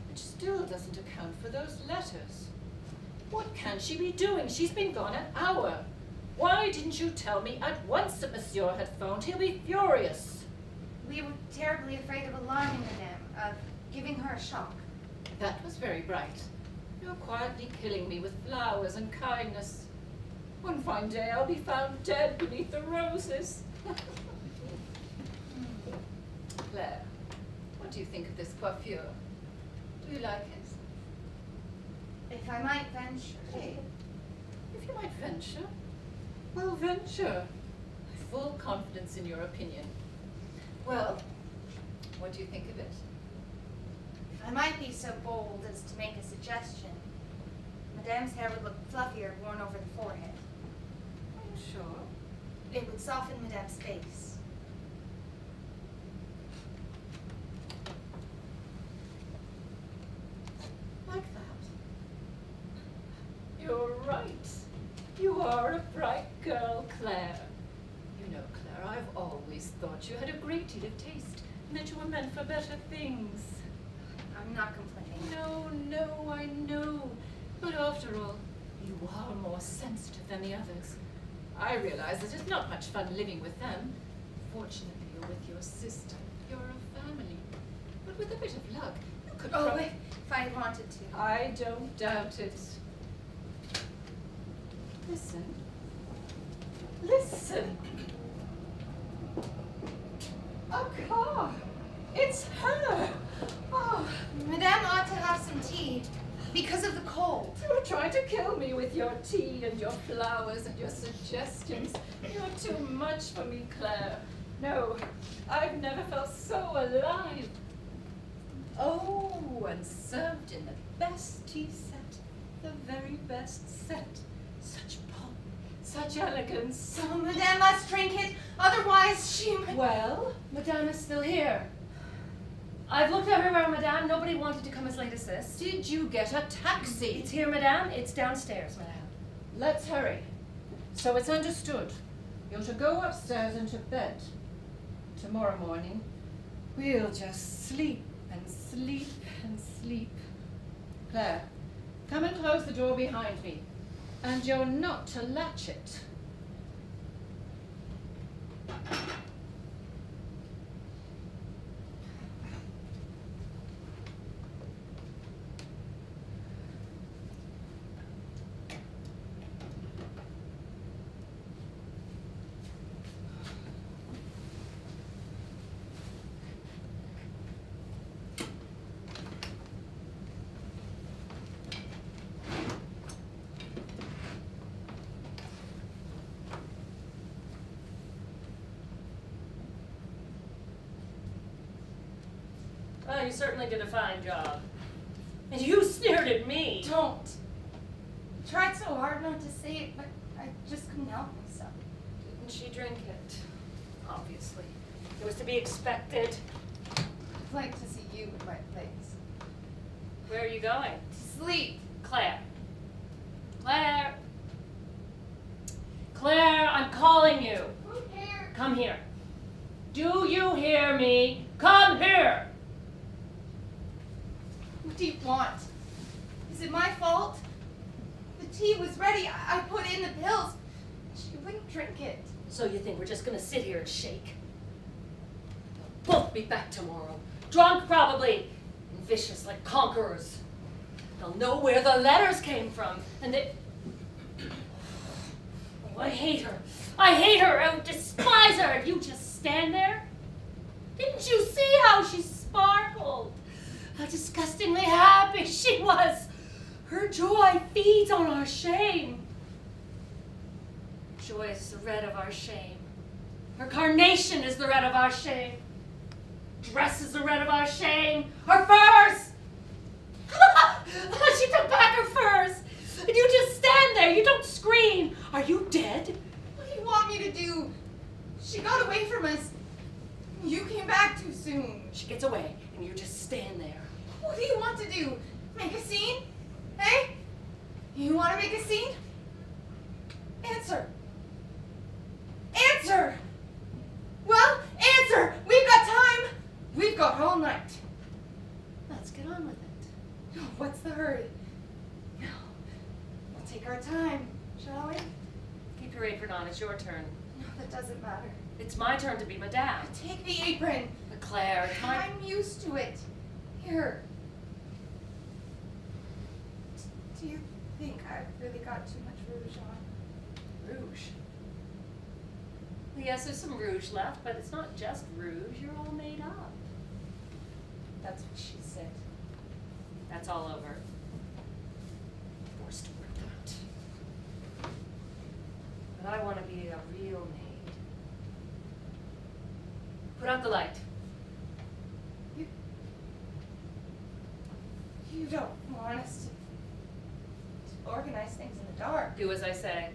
Which still doesn't account for those letters. What can she be doing? She's been gone an hour. Why didn't you tell me at once that Monsieur had phoned? He'll be furious. We were terribly afraid of alarming Madame, of giving her a shock. That was very bright. You're quietly killing me with flowers and kindness. One fine day I'll be found dead beneath the roses. Claire, what do you think of this coiffure? Do you like it? If I might venture... Hey, if you might venture, well, venture. I've full confidence in your opinion. Well, what do you think of it? If I might be so bold as to make a suggestion, Madame's hair would look fluffier worn over the forehead. Are you sure? It would soften Madame's face. Like that? You're right. You are a bright girl, Claire. You know, Claire, I've always thought you had a great deal of taste and that you were meant for better things. I'm not complaining. No, I know. But after all, you are more sensitive than the others. I realize that it's not much fun living with them. Unfortunately, you're with your sister. You're a family. But with a bit of luck, you could Oh, if I wanted to. I don't doubt it. Listen. Listen. A car. It's her. Oh, Madame ought to have some tea because of the cold. you're trying to kill me with your tea and your flowers and your suggestions. You're too much for me, Claire. No, I've never felt so alive. Oh, and served in the best tea set, the very best set. Such pomp, such elegance. So Madame must drink it, otherwise she might... Well, Madame is still here. I've looked everywhere, Madame. Nobody wanted to come as late as this. Did you get a taxi? It's here, Madame. It's downstairs, Madame. Let's hurry. So it's understood. You're to go upstairs and to bed. Tomorrow morning, we'll just sleep and sleep and sleep. Claire, come and close the door behind me. And you're not to latch it. Well, you certainly did a fine job. And you sneered at me. Don't. I tried so hard not to say it, but I just couldn't help myself. Didn't she drink it? Obviously. It was to be expected. I'd like to see you in my place. Where are you going? To sleep. Claire. Claire. Claire, I'm calling you. Who cares? Come here. Do you hear me? Come here. What do you want? Is it my fault? The tea was ready. I put in the pills. She wouldn't drink it. So you think we're just gonna sit here and shake? They'll both be back tomorrow. Drunk, probably. And vicious like conquerors. They'll know where the letters came from. And they... Oh, I hate her. I hate her. I would despise her if you just stand there. Didn't you see how she sparkled? How disgustingly happy she was. Her joy feeds on our shame. Joy is the red of our shame. Her carnation is the red of our shame. Dress is the red of our shame. Her furs! She took back her furs. And you just stand there. You don't scream. Are you dead? What do you want me to do? She got away from us. You came back too soon. She gets away, and you just stand there. What do you want to do? Make a scene? Hey? You want to make a scene? Answer. Answer! Well, answer! We've got time! We've got all night. Let's get on with it. No, what's the hurry? No. We'll take our time, shall we? Keep your apron on. It's your turn. No, that doesn't matter. It's my turn to be Madame. Take the apron. But Claire, it's my... I'm used to it. Here. Do you think I've really got too much rouge on? Rouge. Well, yes, there's some rouge left, but it's not just rouge. You're all made up. That's what she said. That's all over. Forced to work out. But I want to be a real maid. Put out the light. You don't want us to organize things in the dark. Do as I say.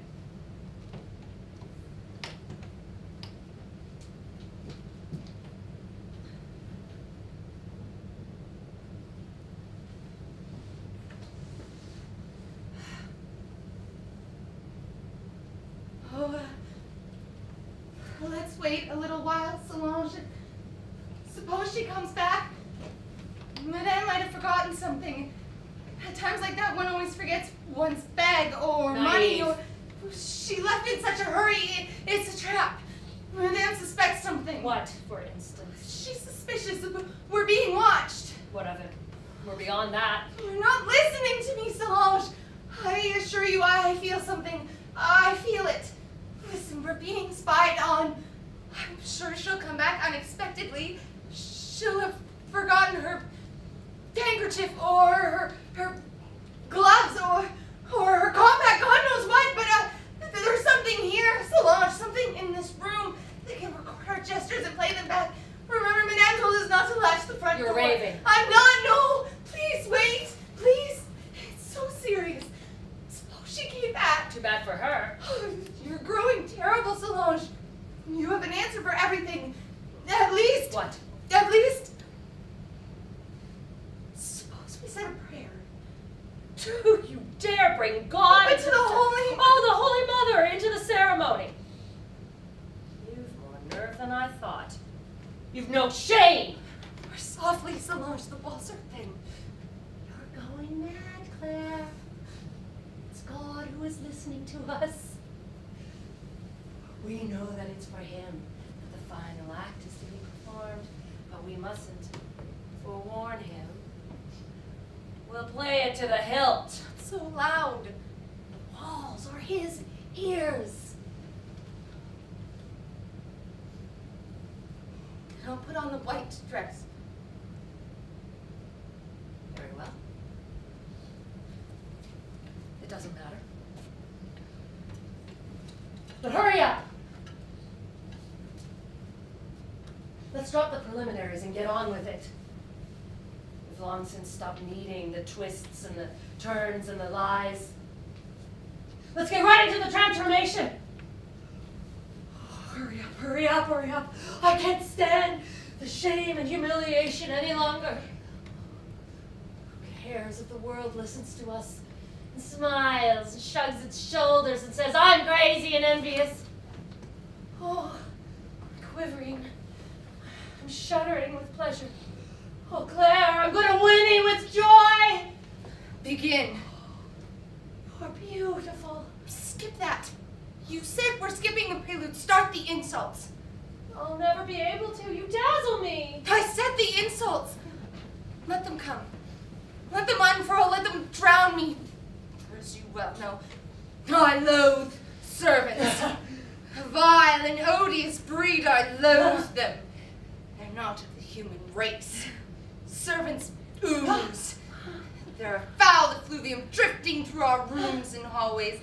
Oh, let's wait a little while, Solange. Suppose she comes back. Madame might have forgotten something. At times like that, one always forgets one's bag or money. Or she left in such a hurry. It's a trap. Madame suspects something. something. What, for instance? She's suspicious. We're being watched. What of it? We're beyond that. You're not listening to me, Solange. I assure you I feel something. I feel it. Listen, we're being spied on. I'm sure she'll come back unexpectedly. She'll have forgotten her handkerchief or her gloves or her compact, God knows what, but there's something here, Solange, something in this room that can record our gestures and play them back. Remember, Madame told us not to latch the front door. You're raving. I'm not, no! Please wait, please. It's so serious. Suppose she came back. Too bad for her. You're growing terrible, Solange. You have an answer for everything. At least. What? At least. Suppose we said a prayer. Do you dare bring God But to the Holy... Oh, the Holy Mother into the ceremony. You've more nerve than I thought. You've no shame. More softly, Solange, the walls are thin. You're going mad, Claire. It's God who is listening to us. We know that it's for him that the final act is to be performed, but we mustn't forewarn him. We'll play it to the hilt. It's so loud. The walls are his ears. And I'll put on the white dress. Very well. It doesn't matter. But hurry up! Let's drop the preliminaries and get on with it. We've long since stopped needing the twists and the turns and the lies. Let's get right into the transformation! Hurry up, hurry up, hurry up. I can't stand the shame and humiliation any longer. Who cares if the world listens to us and smiles and shrugs its shoulders and says, I'm crazy and envious? Oh, I'm quivering. I'm shuddering with pleasure. Oh, Claire, I'm going to whinny with joy. Begin. You're beautiful. Skip that. You said we're skipping the prelude. Start the insults. I'll never be able to. You dazzle me. I said the insults. Let them come. Let them unfurl. Let them drown me. For as you well know, I loathe servants. A vile and odious breed, I loathe them. They're not of the human race. Servants ooze. They're a foul effluvium drifting through our rooms and hallways,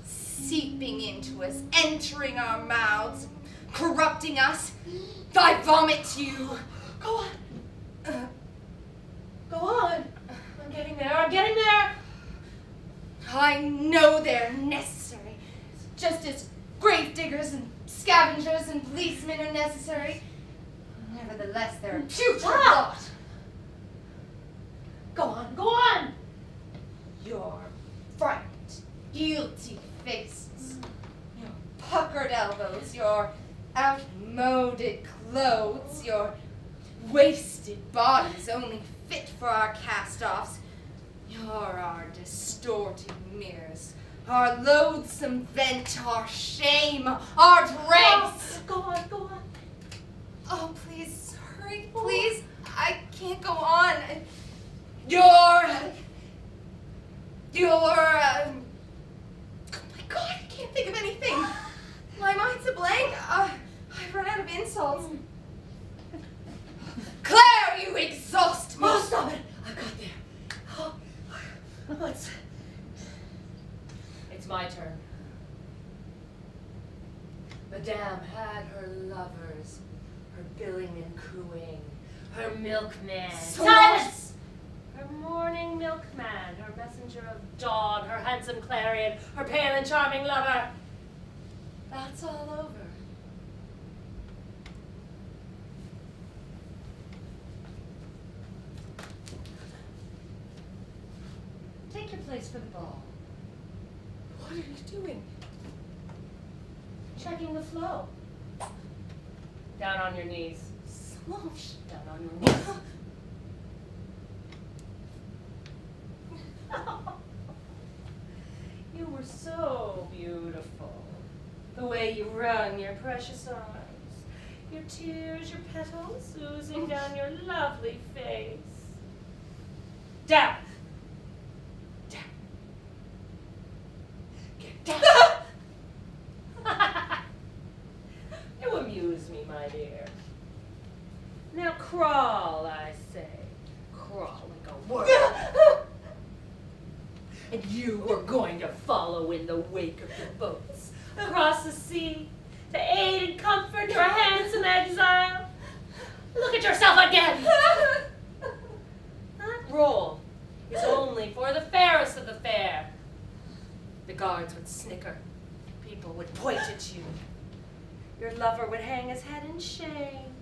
seeping into us, entering our mouths, corrupting us. I vomit you. Go on. Go on. I'm getting there. I'm getting there. I know they're necessary, just as gravediggers and scavengers and policemen are necessary. Nevertheless, they're a putrid lot. Go on. Go on. Your frightened, guilty faces, your puckered elbows, your outmoded clothes, your wasted bodies only fit for our cast-offs. You're our distorted mirrors, our loathsome vent, our shame, our dregs. Go on. Go on. Oh, please, hurry, please. I can't go on. You're, oh my God, I can't think of anything. My mind's a blank. I've run out of insults. Claire, you exhaust me. Oh, stop it. I got there. Oh, it's my turn. Madame had her lovers, her billing and cooing, her milkman. Silence! Her morning milkman, her messenger of dawn, her handsome clarion, her pale and charming lover. That's all over. Take your place for the ball. What are you doing? Checking the flow. Down on your knees. Solange. Down on your knees. You were so beautiful. The way you wrung your precious arms. your tears, your petals oozing down your lovely face. Down. Down. Get down. You amuse me, my dear. Now crawl, I say. Crawl like a worm. And you are going to follow in the wake of the boats, across the sea, to aid and comfort your handsome exile. Look at yourself again. That roll is only for the fairest of the fair. The guards would snicker. People would point at you. Your lover would hang his head in shame.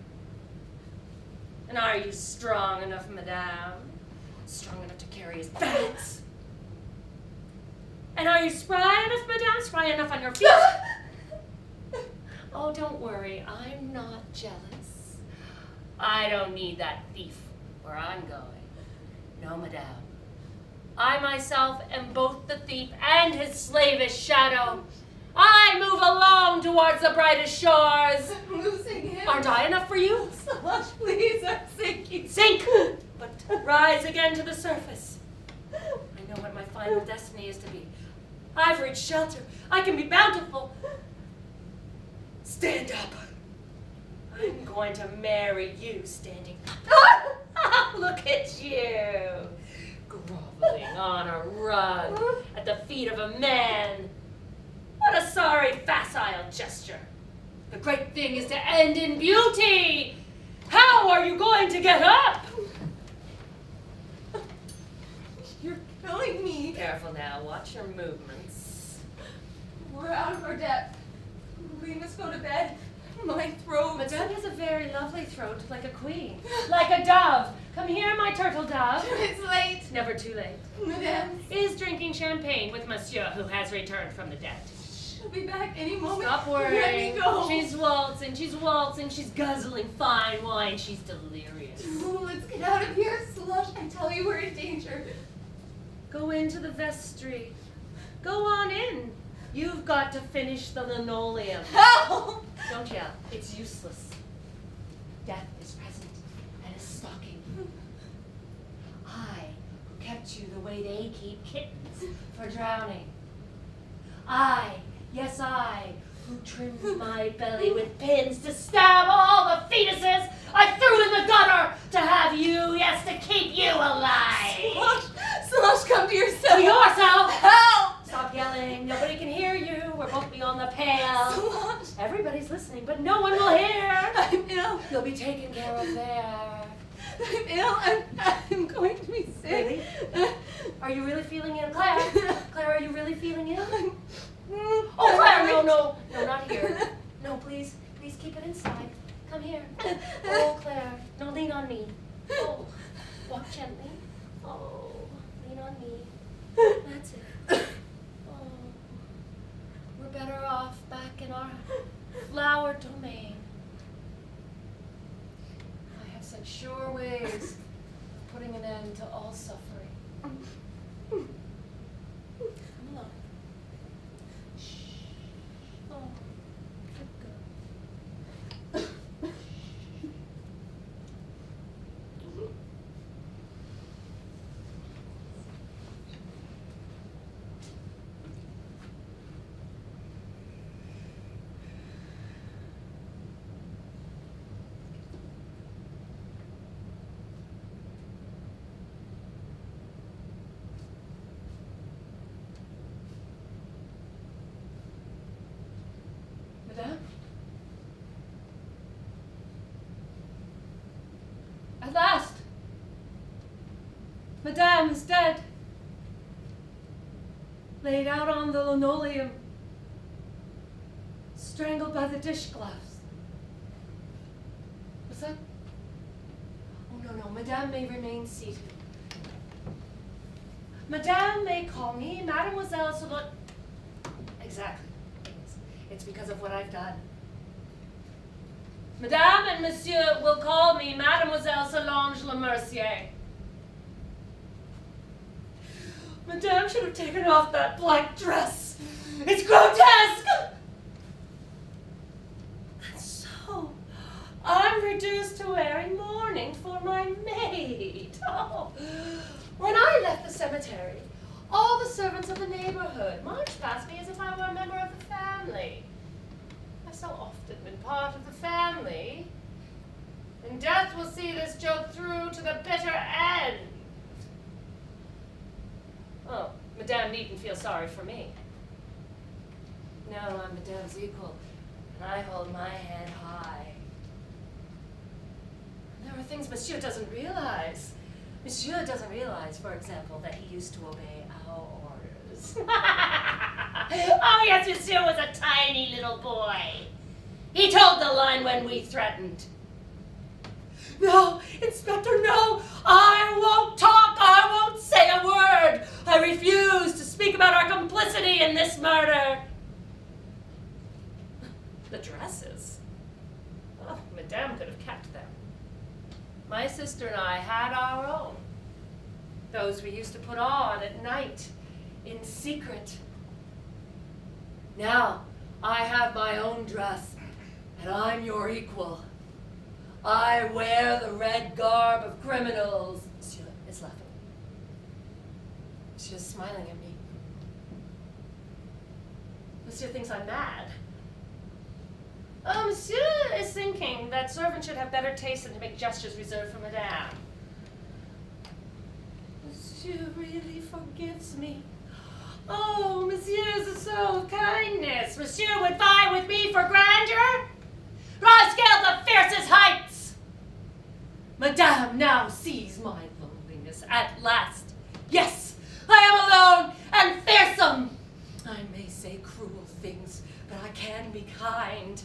And are you strong enough, madame? Strong enough to carry his bags? And are you spry enough, madame? Spry enough on your feet? Oh, don't worry. I'm not jealous. I don't need that thief where I'm going. No, madame. I myself am both the thief and his slavish shadow. I move along towards the brightest shores. I'm losing him. Aren't I enough for you? Slush, please, I'm sinking. Sink, but rise again to the surface. I know what my final destiny is to be. I've reached shelter. I can be bountiful. Stand up. I'm going to marry you standing up. Look at you. Groveling on a rug at the feet of a man. What a sorry, facile gesture. The great thing is to end in beauty. How are you going to get up? You're killing me. Careful now. Watch your movements. We're out of our depth. We must go to bed. My throat. Madame has a very lovely throat, like a queen. Like a dove. Come here, my turtle dove. It's late. Never too late. Madame, Is drinking champagne with monsieur who has returned from the dead. she'll be back any moment. Stop Let worrying. me go. She's waltzing, she's guzzling fine wine, she's delirious. Oh, let's get out of here, Slush. I tell you, we're in danger. Go into the vestry. Go on in. You've got to finish the linoleum. Help! Don't yell. It's useless. Death is present and is stalking. I, who kept you the way they keep kittens for drowning. I, yes I, who trimmed my belly with pins to stab all the fetuses I threw in the gutter to have you, yes, to keep you alive. Slush, come to yourself. To yourself. Help! Stop yelling. Nobody can hear you. We're both beyond the pale. Slush, Everybody's listening, but no one will hear. I'm ill. You'll be taken care of there. I'm ill. I'm going to be sick. Really? Are you really feeling ill? Claire? Claire, are you really feeling ill? Oh, Oh, Claire, no, not here. No, please keep it inside. Come here. Oh, Claire, no, lean on me. Oh, walk gently. Oh, lean on me. That's it. Oh, we're better off back in our flower domain. I have such sure ways of putting an end to all suffering. Come along. Shh. Oh, good girl. Madame? At last! Madame is dead. Laid out on the linoleum. Strangled by the dishcloths. What's that? Oh, no, Madame may remain seated. Madame may call me Mademoiselle Solange. Exactly. It's because of what I've done. Madame and Monsieur will call me Mademoiselle Solange Le Mercier. Madame should have taken off that black dress. It's grotesque! And so, reduced to wearing mourning for my maid. Oh. When I left the cemetery, all the servants of the neighborhood marched past me as if I were a member of the family. I've so often been part of the family. And death will see this joke through to the bitter end. Oh, Madame needn't feel sorry for me. No, I'm Madame's equal, and I hold my head high. There are things Monsieur doesn't realize. Monsieur doesn't realize, for example, that he used to obey our orders. Oh, yes, Monsieur was a tiny little boy. He told the line when we threatened. No, Inspector, no! I won't talk! I won't say a word! I refuse to speak about our complicity in this murder! The dresses? Oh, Madame could have kept them. My sister and I had our own. Those we used to put on at night, in secret. Now, I have my own dress, and I'm your equal. I wear the red garb of criminals. Monsieur is laughing. She is smiling at me. Monsieur thinks I'm mad. Oh, Monsieur is thinking that servants should have better taste than to make gestures reserved for Madame. Monsieur really forgives me. Oh, Monsieur is a soul of kindness. Monsieur would vie with me for grandeur? I scaled the fiercest heights. Madame now sees my loneliness at last. Yes, I am alone and fearsome. I may say cruel things, but I can be kind.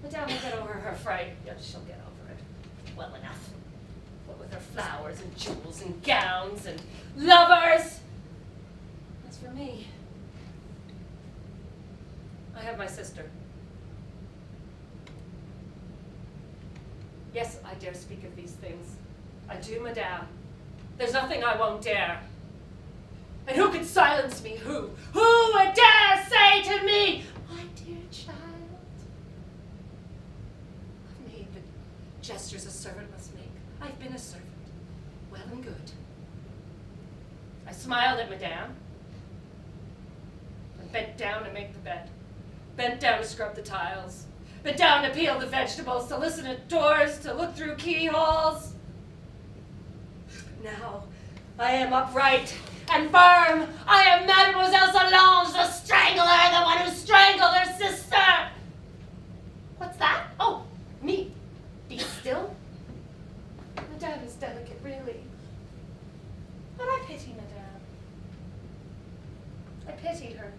Madame will get over her fright. Yes, she'll get over it. Well enough. What with her flowers and jewels and gowns and lovers. As for me, I have my sister. Yes, I dare speak of these things. I do, Madame. There's nothing I won't dare. And who could silence me? Who? Who would dare say to me, my dear child? I've made the gestures a servant must make. I've been a servant. Well and good. I smiled at Madame. I bent down to make the bed. Bent down to scrub the tiles. Bent down to peel the vegetables, to listen at doors, to look through keyholes. Now, I am upright and firm. I am Mademoiselle Solange, the strangler, the one who strangled her sister. What's that? Oh, me. Be still. Madame is delicate, really. But I pity Madame. I pity her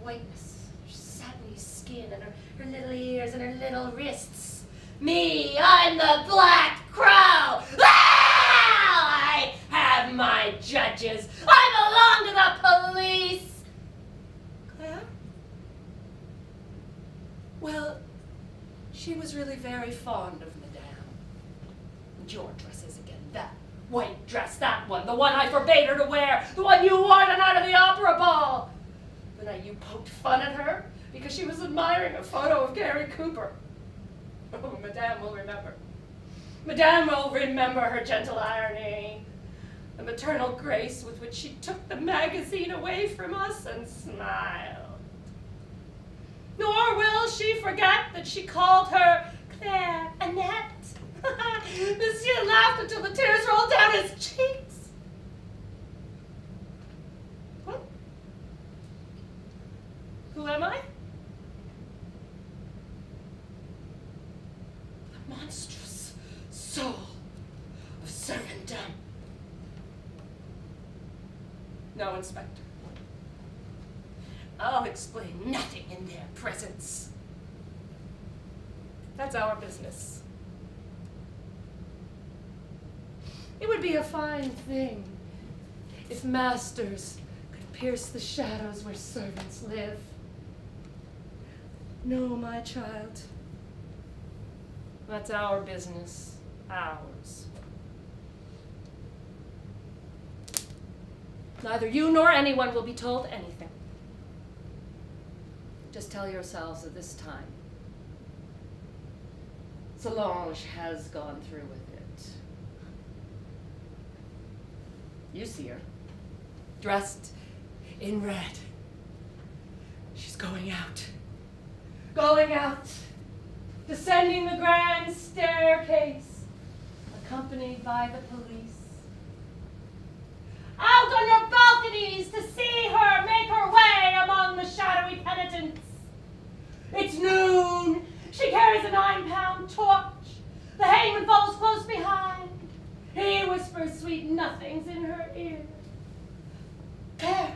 whiteness, her satiny skin, and her little ears and her little wrists. Me, I'm the Black Crow. I have my judges. I belong to the police. Claire? Well, she was really very fond of Madame. And your dresses again, that white dress, that one, the one I forbade her to wear, the one you wore the night of the opera ball. The night you poked fun at her because she was admiring a photo of Gary Cooper. Oh, Madame will remember. Madame will remember her gentle irony, the maternal grace with which she took the magazine away from us and smiled. Nor will she forget that she called her Claire Annette. Monsieur laughed until the tears rolled down his cheeks. What? Who am I? The monstrous soul of servantdom. No, Inspector. I'll explain nothing in their presence. That's our business. It would be a fine thing if masters could pierce the shadows where servants live. No, my child. That's our business. Ours. Neither you nor anyone will be told anything. Just tell yourselves that this time Solange has gone through with it. You see her, dressed in red. She's going out. Going out. Descending the grand staircase, accompanied by the police. Out on your balconies to see her make her way among the shadowy penitents. It's noon. She carries a 9-pound torch. The hangman follows close behind. He whispers sweet nothings in her ear. Claire,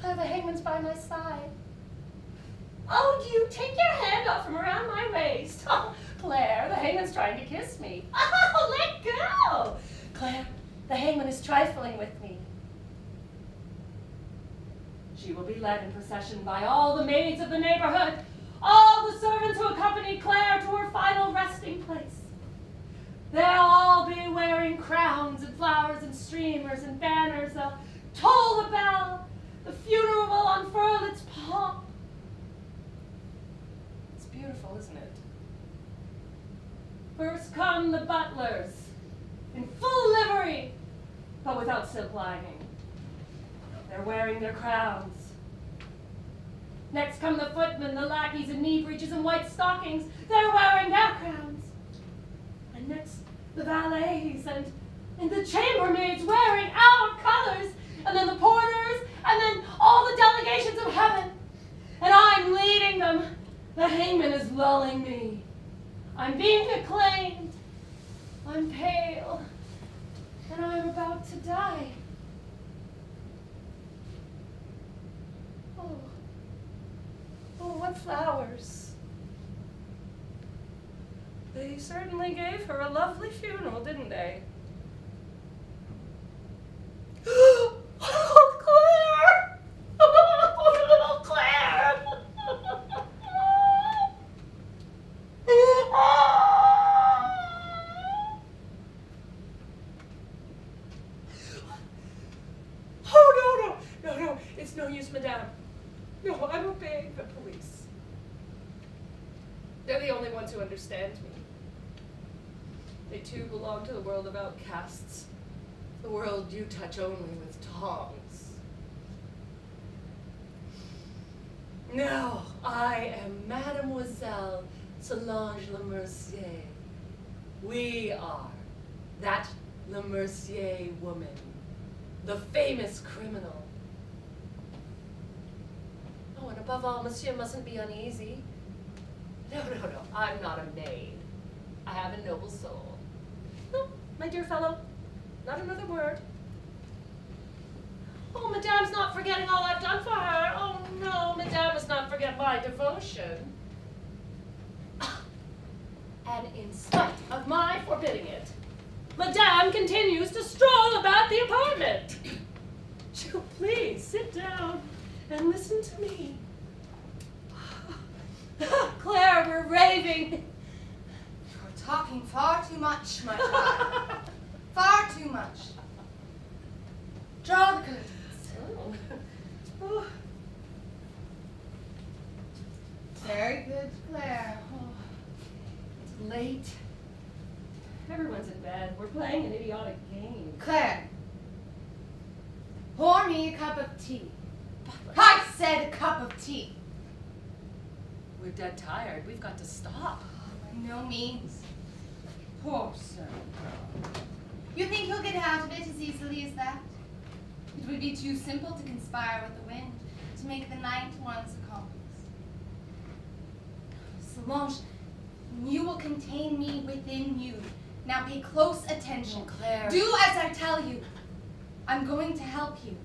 the hangman's by my side. Oh, you take your hand off from around my waist. Oh, Claire, the hangman's trying to kiss me. Oh, let go. Claire, the hangman is trifling with me. She will be led in procession by all the maids of the neighborhood, all the servants who accompanied Claire to her final resting place. They'll all be wearing crowns and flowers and streamers and banners. They'll toll the bell. The funeral will unfurl its pomp. It's beautiful, isn't it? First come the butlers, in full livery, but without silk lining. They're wearing their crowns. Next come the footmen, the lackeys in knee breeches and white stockings. They're wearing their crowns. And next, the valets and the chambermaids wearing our colors. And then the porters, and then all the delegations of heaven. And I'm leading them. The hangman is lulling me. I'm being acclaimed. I'm pale. And I'm about to die. Oh, what flowers. They certainly gave her a lovely funeral, didn't they? Oh, Claire! Oh, little Claire! Oh, no, it's no use, madame. No, I'm obeying the police. They're the only ones who understand me. They too belong to the world of outcasts, the world you touch only with tongs. Now, I am Mademoiselle Solange Lemercier. We are that Lemercier woman, the famous criminal. Oh, and above all, Monsieur mustn't be uneasy. No, I'm not a maid. I have a noble soul. No, my dear fellow, not another word. Oh, Madame's not forgetting all I've done for her. Oh, no, Madame must not forget my devotion. And in spite of my forbidding it, Madame continues to stroll about the apartment. So please sit down and listen to me. Claire, we're raving. You're talking far too much, my child. Far too much. Draw the curtains. Oh. Very good, Claire. Oh. It's late. Everyone's in bed. We're playing an idiotic game. Claire, pour me a cup of tea. I said a cup of tea. We're dead tired. We've got to stop. By no means. Poor sir. You think he'll get out of it as easily as that? It would be too simple to conspire with the wind to make the night one's accomplice. Solange, you will contain me within you. Now pay close attention. Oh, Claire. Do as I tell you. I'm going to help you.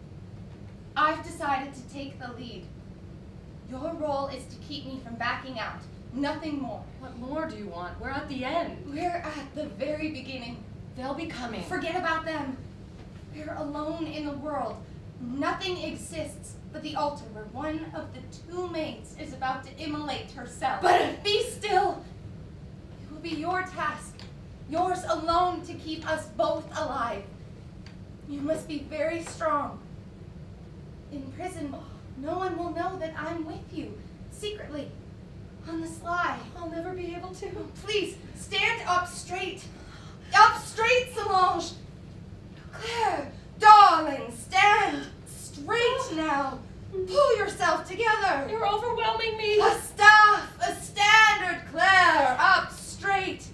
I've decided to take the lead. Your role is to keep me from backing out. Nothing more. What more do you want? We're at the end. We're at the very beginning. They'll be coming. Forget about them. We're alone in the world. Nothing exists but the altar where one of the two maids is about to immolate herself. But be still. It will be your task, yours alone, to keep us both alive. You must be very strong. In prison, no one will know that I'm with you, secretly. On the sly. I'll never be able to. Please, stand up straight. Up straight, Solange. Claire, darling, stand straight now. Pull yourself together. You're overwhelming me. A staff, a standard, Claire. Up straight.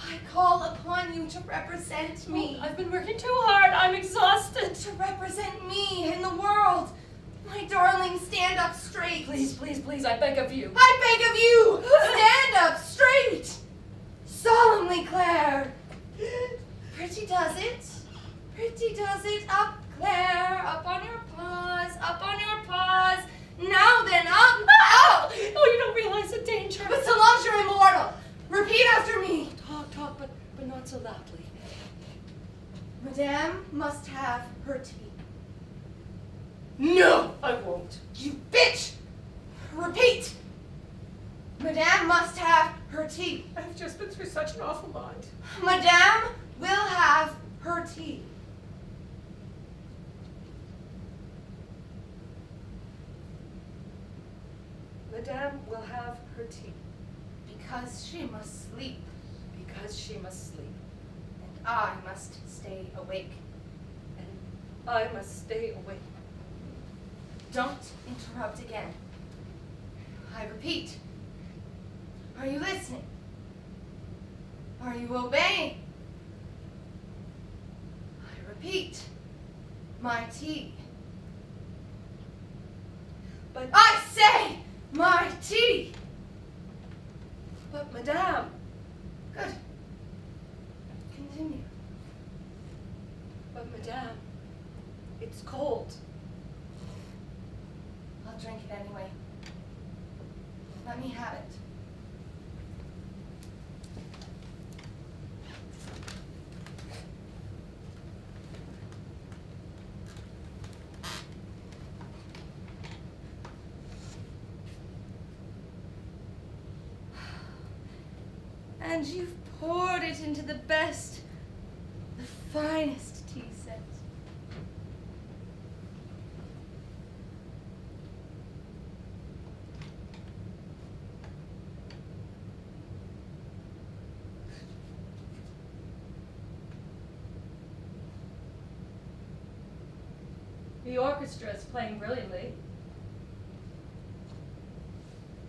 I call upon you to represent me. I've been working too hard. I'm exhausted. To represent me in the world. My darling, stand up straight. Please, please, please, I beg of you. I beg of you, stand up straight. Solemnly, Claire. Pretty does it. Pretty does it. Up, Claire. Up on your paws. Up on your paws. Now then, up. Ow! Oh, you don't realize the danger. But Solange, you're immortal. Repeat after me. Talk, but not so loudly. Madame must have her tea. No, I won't. You bitch! Repeat! Madame must have her tea. I've just been through such an awful lot. Madame will have her tea. Madame will have her tea. Because she must sleep, Because she must sleep. and I must stay awake. And I must stay awake. Don't interrupt again. I repeat. Are you listening? Are you obeying? I repeat. My tea. But I say my tea! But Madame. Good. Continue. But Madame, it's cold. I'll drink it anyway. Let me have it. And you've poured it into the best, the finest tea set. The orchestra is playing brilliantly.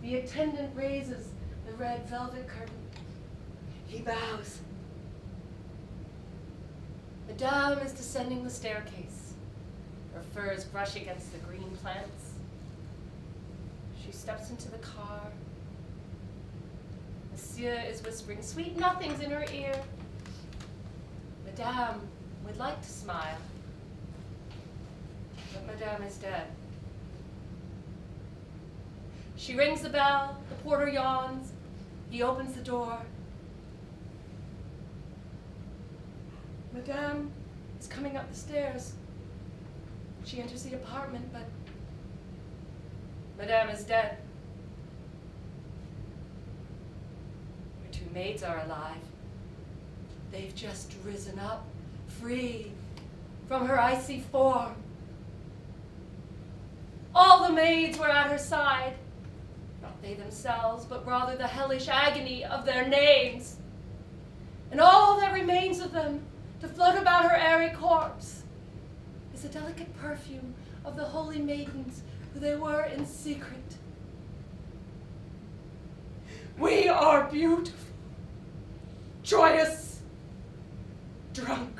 The attendant raises the red velvet curtain. He bows. Madame is descending the staircase. Her furs brush against the green plants. She steps into the car. Monsieur is whispering sweet nothings in her ear. Madame would like to smile, but Madame is dead. She rings the bell, the porter yawns, he opens the door. Madame is coming up the stairs. She enters the apartment, but Madame is dead. Her two maids are alive. They've just risen up, free from her icy form. All the maids were at her side, not they themselves, but rather the hellish agony of their names. And all that remains of them to float about her airy corpse is the delicate perfume of the holy maidens who they were in secret. We are beautiful, joyous, drunk.